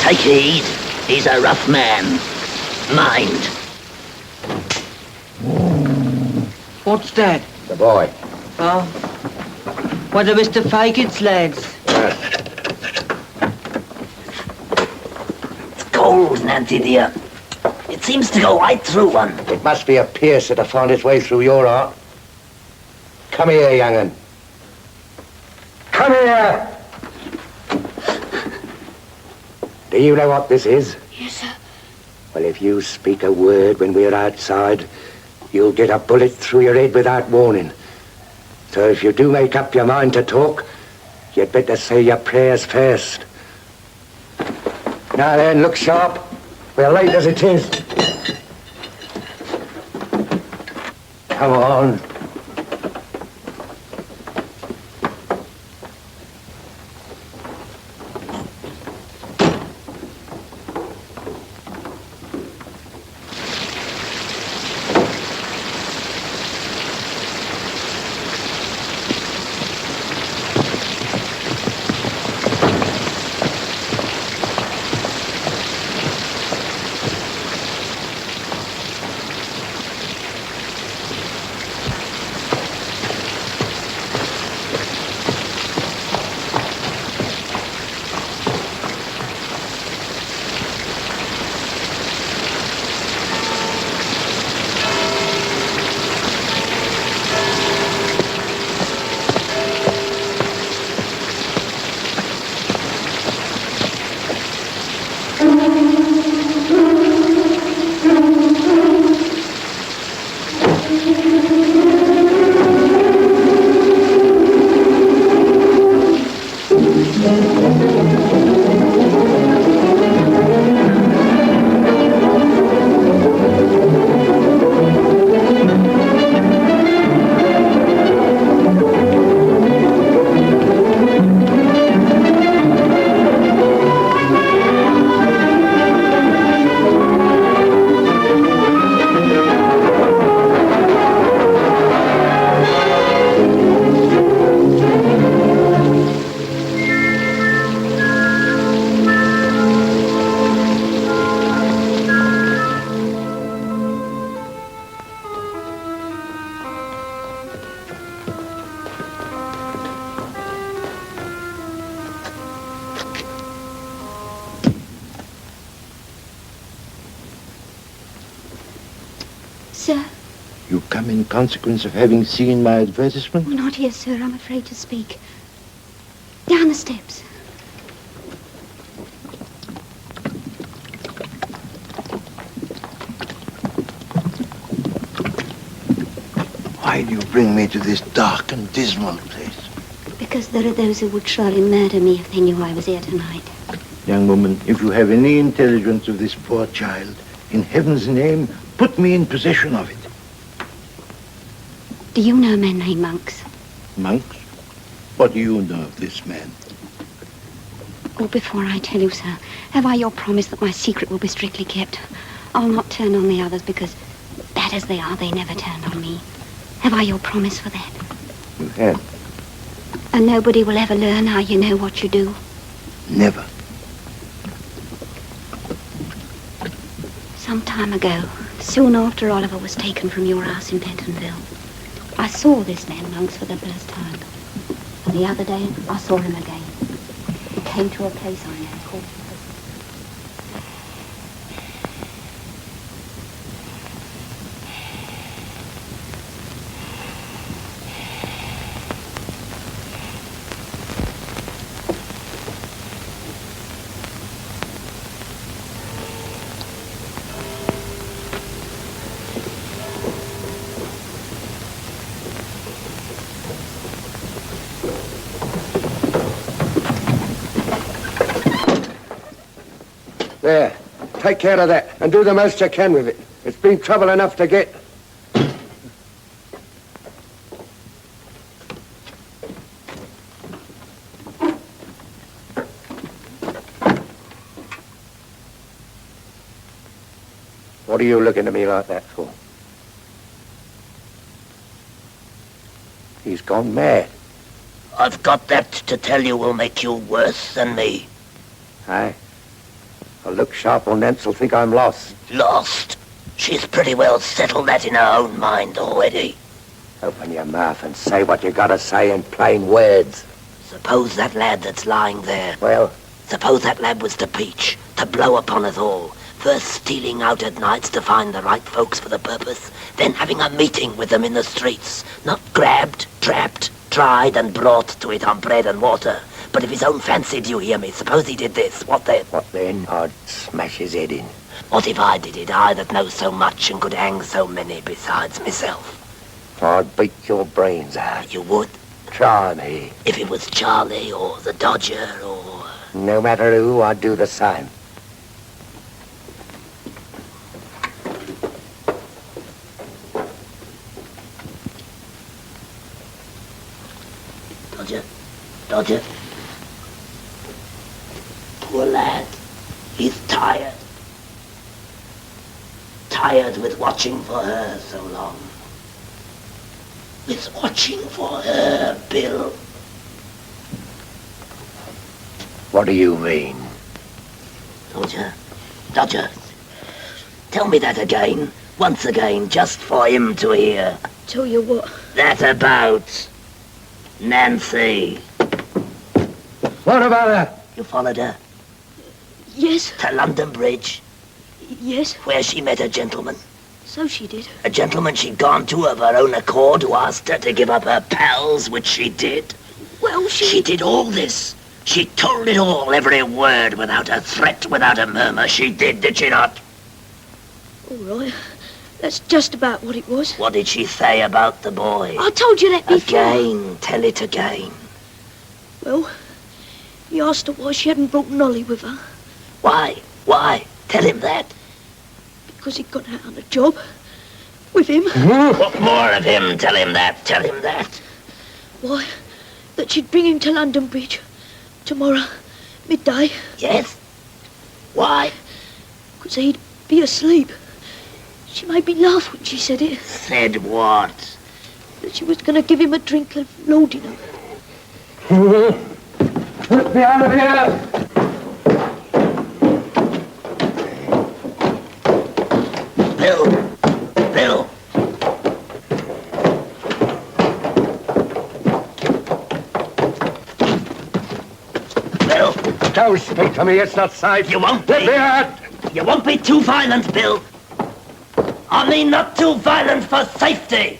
Take heed. He's a rough man. Mind. What's that? The boy. Oh? What are Mr. Fagin's lads? It's cold, Nancy dear. It seems to go right through one. It must be a piercer to find its way through your heart. Come here, young'un. Come here! Do you know what this is? Yes, sir. Well, if you speak a word when we're outside, you'll get a bullet through your head without warning. So if you do make up your mind to talk, you'd better say your prayers first. Now then, look sharp. We're late as it is. Come on. Sir? You come in consequence of having seen my advertisement? Not here, sir. I'm afraid to speak. Down the steps. Why do you bring me to this dark and dismal place? Because there are those who would surely murder me if they knew I was here tonight. Young woman, if you have any intelligence of this poor child, in heaven's name, put me in possession of it. Do you know men named Monks? Monks? What do you know of this man? Oh, before I tell you, sir, have I your promise that my secret will be strictly kept? I'll not turn on the others because, bad as they are, they never turned on me. Have I your promise for that? You have. And nobody will ever learn how you know what you do? Never. Some time ago, soon after Oliver was taken from your house in Pentonville, I saw this man Monks for the first time. And the other day, I saw him again. He came to a place I know called... There. Take care of that and do the most you can with it. It's been trouble enough to get. What are you looking at me like that for? He's gone mad. I've got that to tell you will make you worse than me. Aye. I'll look sharp or Nance will think I'm lost. Lost? She's pretty well settled that in her own mind already. Open your mouth and say what you gotta say in plain words. Suppose that lad that's lying there. Well? Suppose that lad was to peach, to blow upon us all. First stealing out at nights to find the right folks for the purpose, then having a meeting with them in the streets. Not grabbed, trapped, tried and brought to it on bread and water. But if his own fancy, do you hear me? Suppose he did this, what then? What then? I'd smash his head in. What if I did it, I that know so much and could hang so many besides myself? I'd beat your brains out. You would? Try me. If it was Charlie or the Dodger or... No matter who, I'd do the same. Dodger. Poor lad. He's tired. Tired with watching for her so long. With watching for her, Bill. What do you mean? Dodger. Tell me that again. Once again, just for him to hear. Tell you what? That about Nancy. What about her? You followed her? Yes. To London Bridge? Yes. Where she met a gentleman? So she did. A gentleman she'd gone to of her own accord who asked her to give up her pals, which she did. Well, She did all this. She told it all, every word, without a threat, without a murmur. She did she not? All right. That's just about what it was. What did she say about the boy? I told you that before. Again. Tell it again. Well, he asked her why she hadn't brought Nolly with her. Why? Why? Tell him that. Because he'd got out on a job with him. What more of him? Tell him that. Tell him that. Why, that she'd bring him to London Bridge tomorrow, midday. Yes? Why? Because he'd be asleep. She made me laugh when she said it. Said what? That she was going to give him a drink of laudanum. Let me out of here! Bill! Don't speak to me, it's not safe. You won't Let be. me out! You won't be too violent, Bill. I mean not too violent for safety.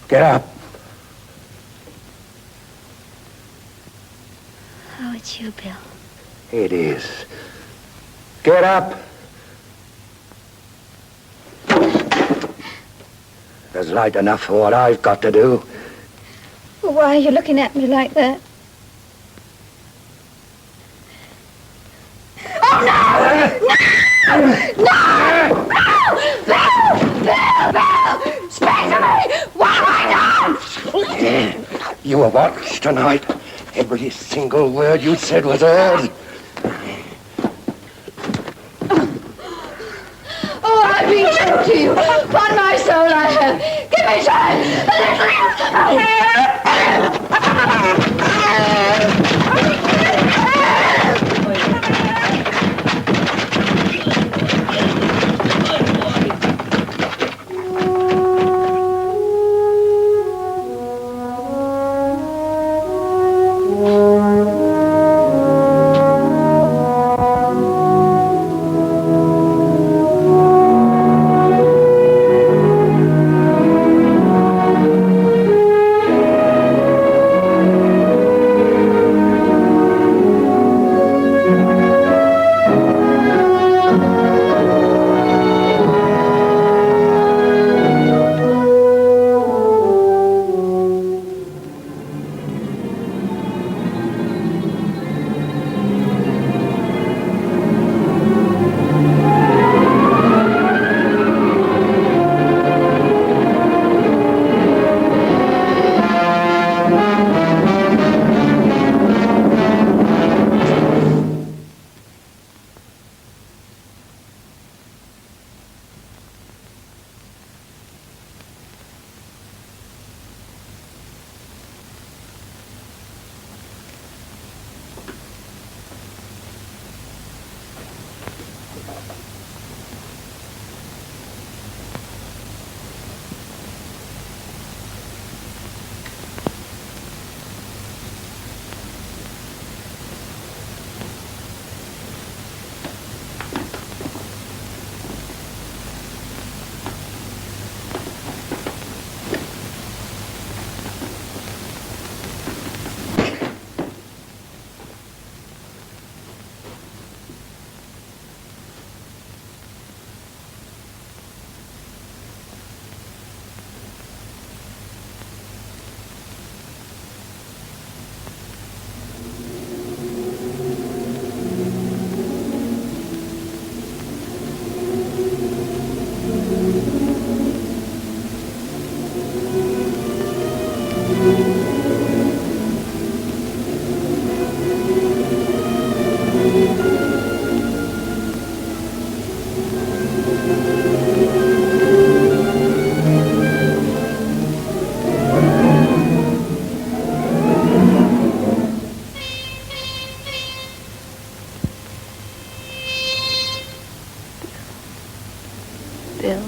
Get up. Oh, it's you, Bill. It is. Get up. There's light enough for what I've got to do. Well, why are you looking at me like that? Oh, no! No! No! No! Spare to me! What have I done? You were watched tonight. Every single word you said was heard. Oh, I've been true to you. Upon my soul, I have. Give me Bill.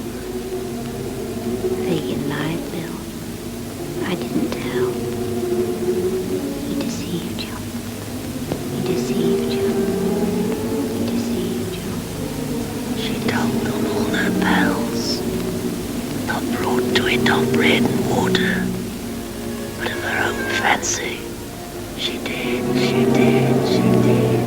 Fagin lied, Bill. I didn't tell. He deceived you. He deceived you. He deceived you. She told on all her pals. Not brought to it on bread and water, but of her own fancy. She did, she did, she did.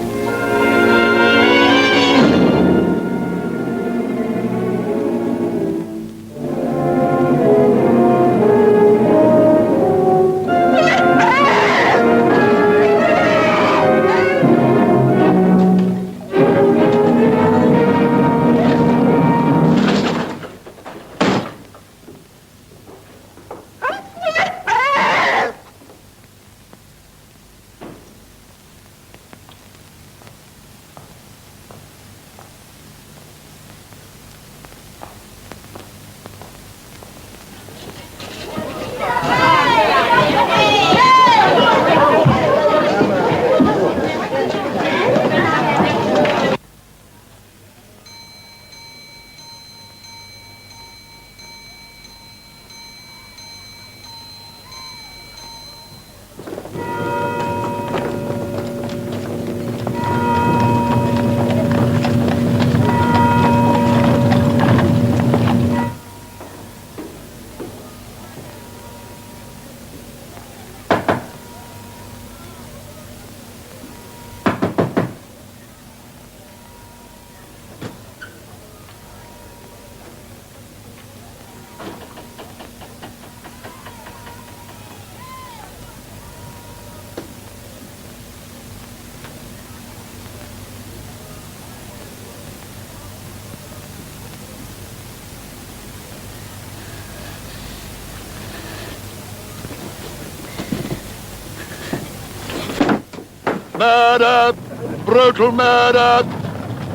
Murder! Brutal murder!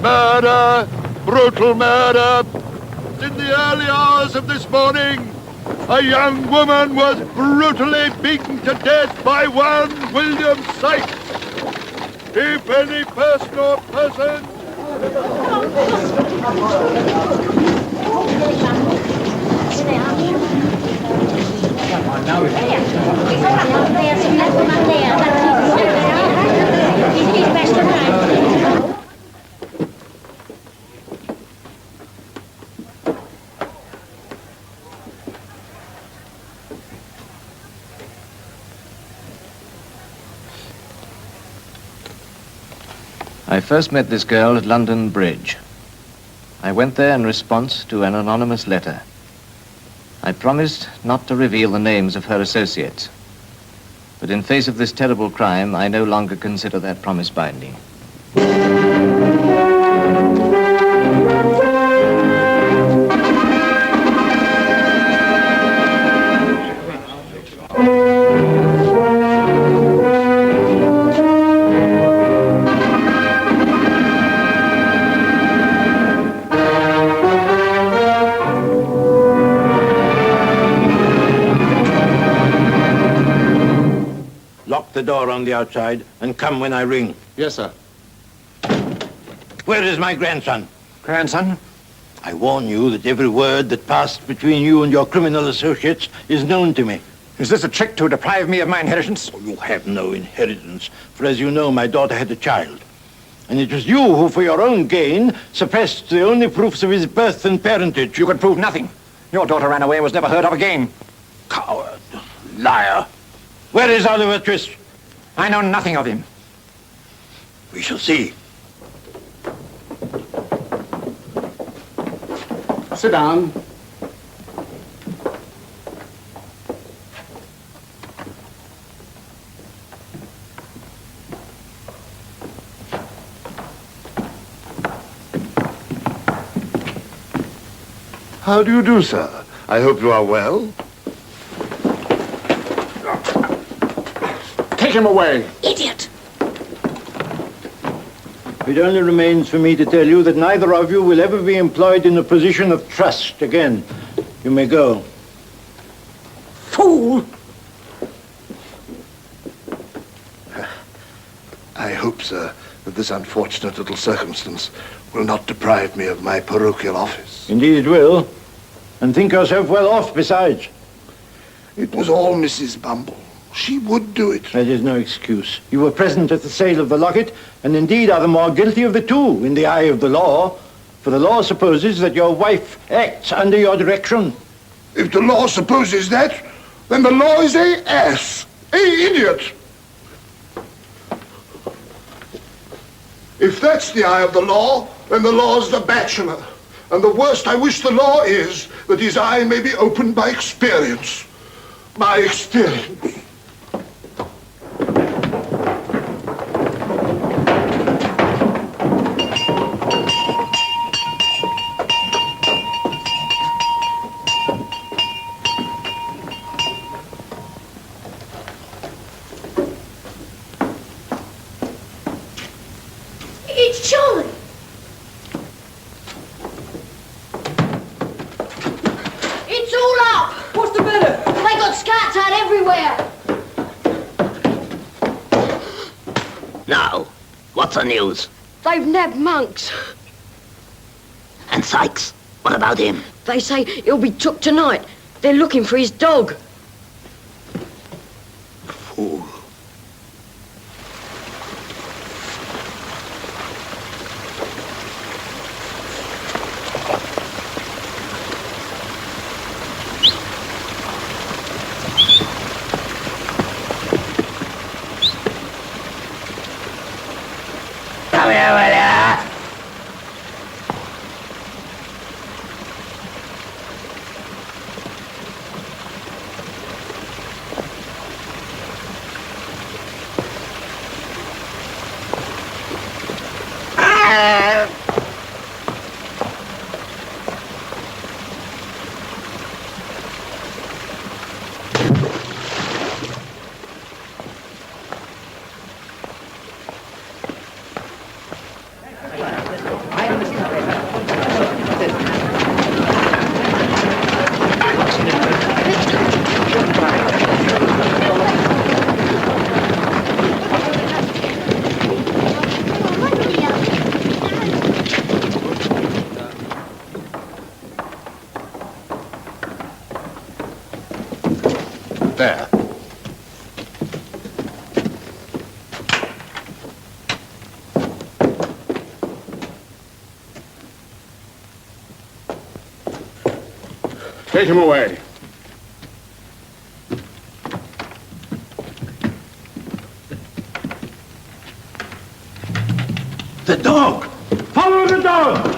Murder! Brutal murder! In the early hours of this morning, a young woman was brutally beaten to death by one William Sykes. If any person or persons... I first met this girl at London Bridge. I went there in response to an anonymous letter. I promised not to reveal the names of her associates. But in face of this terrible crime, I no longer consider that promise binding. Lock the door on the outside and come when I ring. Yes, sir. Where is my grandson? Grandson? I warn you that every word that passed between you and your criminal associates is known to me. Is this a trick to deprive me of my inheritance? Oh, you have no inheritance, for as you know, my daughter had a child. And it was you who, for your own gain, suppressed the only proofs of his birth and parentage. You could prove nothing. Your daughter ran away and was never heard of again. Coward. Liar. Where is Oliver Twist? I know nothing of him. We shall see. Sit down. How do you do, sir? I hope you are well. Take him away. Idiot! It only remains for me to tell you that neither of you will ever be employed in a position of trust again. You may go. Fool! I hope, sir, that this unfortunate little circumstance will not deprive me of my parochial office. Indeed it will. And think yourself well off besides. It was all Mrs. Bumble. She would do it. That is no excuse. You were present at the sale of the locket, and indeed are the more guilty of the two in the eye of the law. For the law supposes that your wife acts under your direction. If the law supposes that, then the law is a ass, a idiot. If that's the eye of the law, then the law's the bachelor. And the worst I wish the law is that his eye may be opened by experience. By experience. It's Charlie! It's all up! What's the matter? They got scats out everywhere! Now, what's the news? They've nabbed Monks. And Sykes? What about him? They say he'll be took tonight. They're looking for his dog. Fool. Come here, will ya? There. Take him away. The dog! Follow the dog!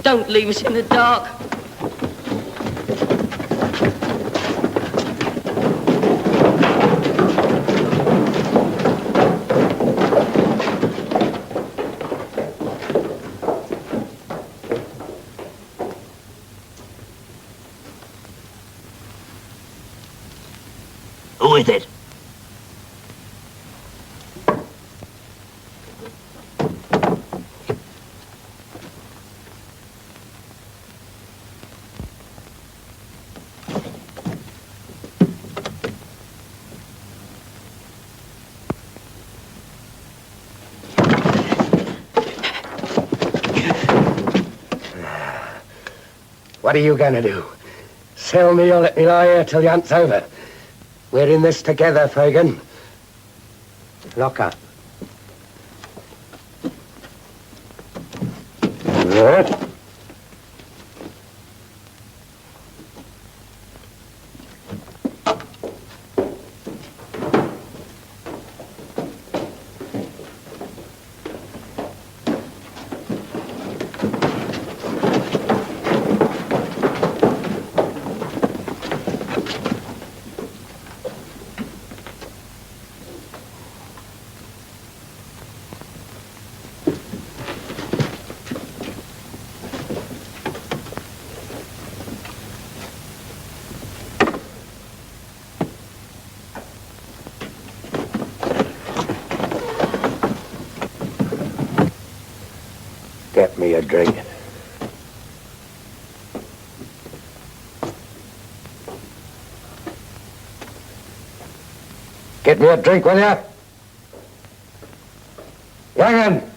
Don't leave us in the dark. Who is it? What are you going to do? Sell me or let me lie here till the hunt's over? We're in this together, Fagin. Lock up. Right. Get me a drink. Get me a drink, will ya? Young'un!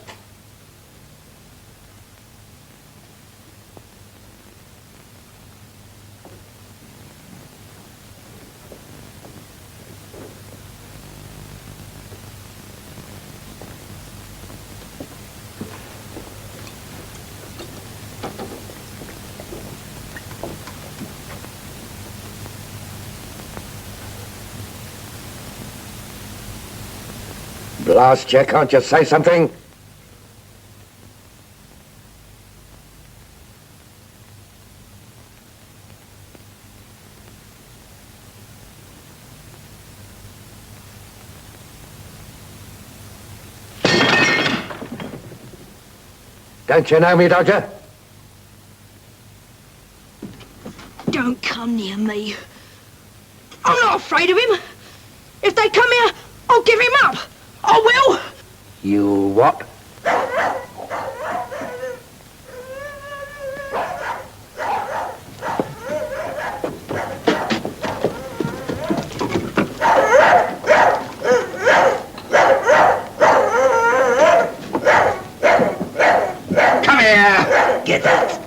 Blast you, can't you say something? Don't you know me, Dodger? Don't come near me. I'm not afraid of him. If they come here, I'll give him up. I will. You what? Come here! Get that!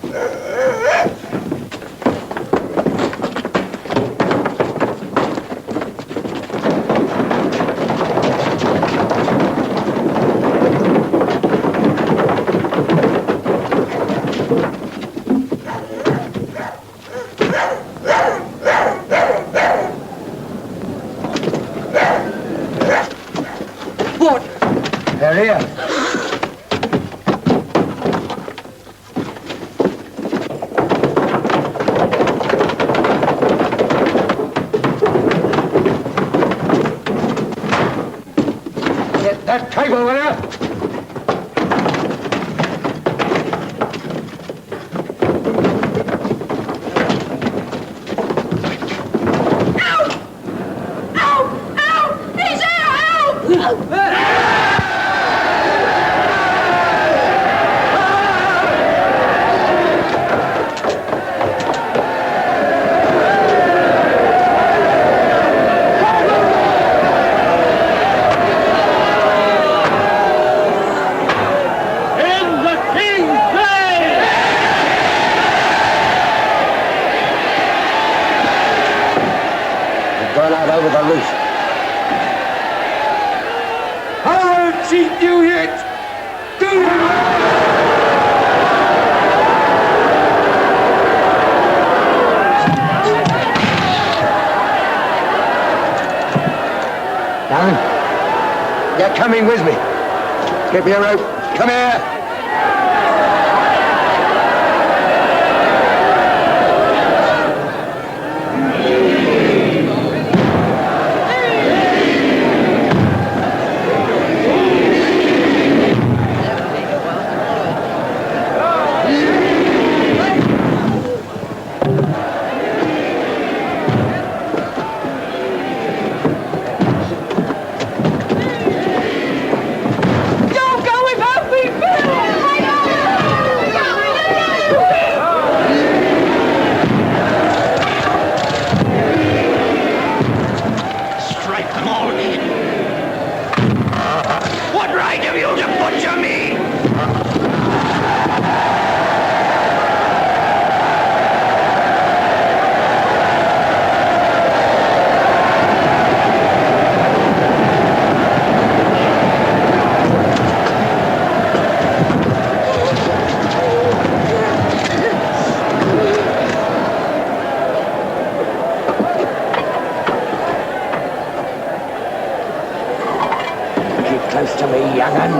that table, will you? Gone out over the roof. I won't cheat you yet. Do you? Darling, you're coming with me. Give me a rope. Come here. Close to me, young'un.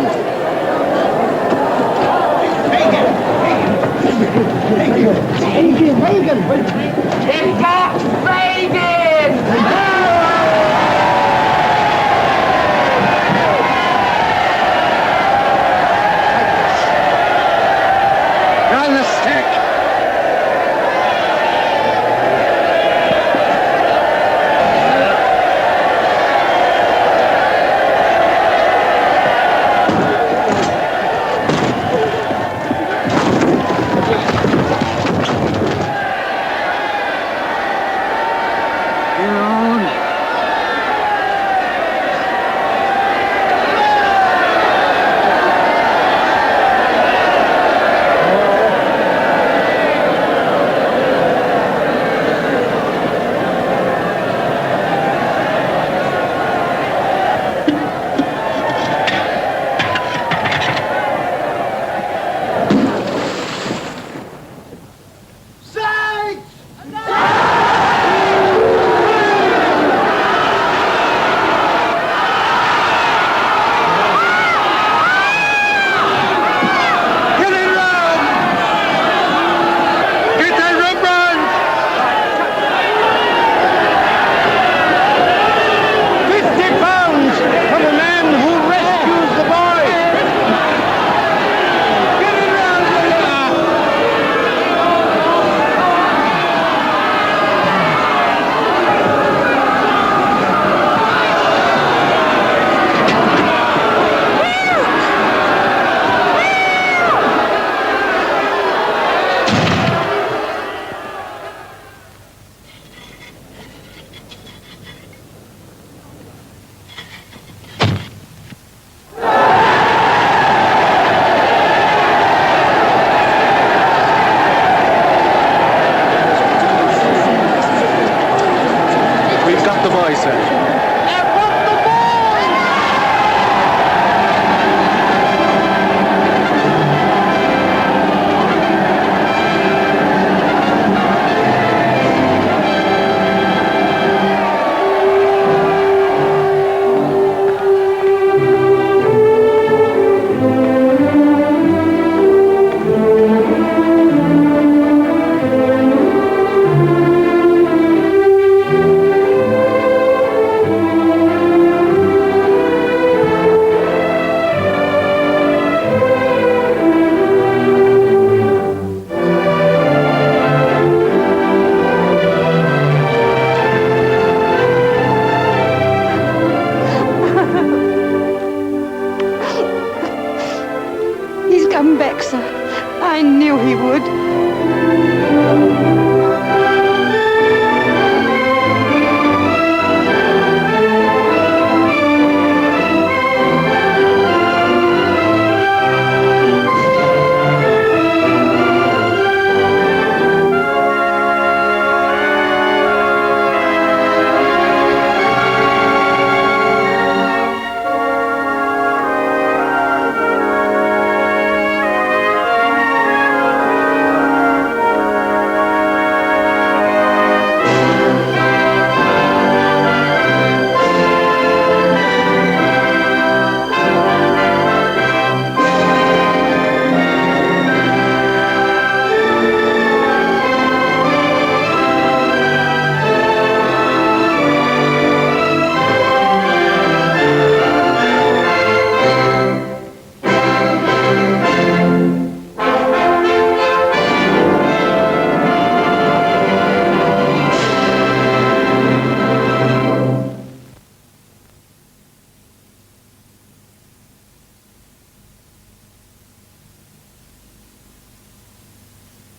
Hagen! It's Reagan! Run the stick! We've got the boy, sir.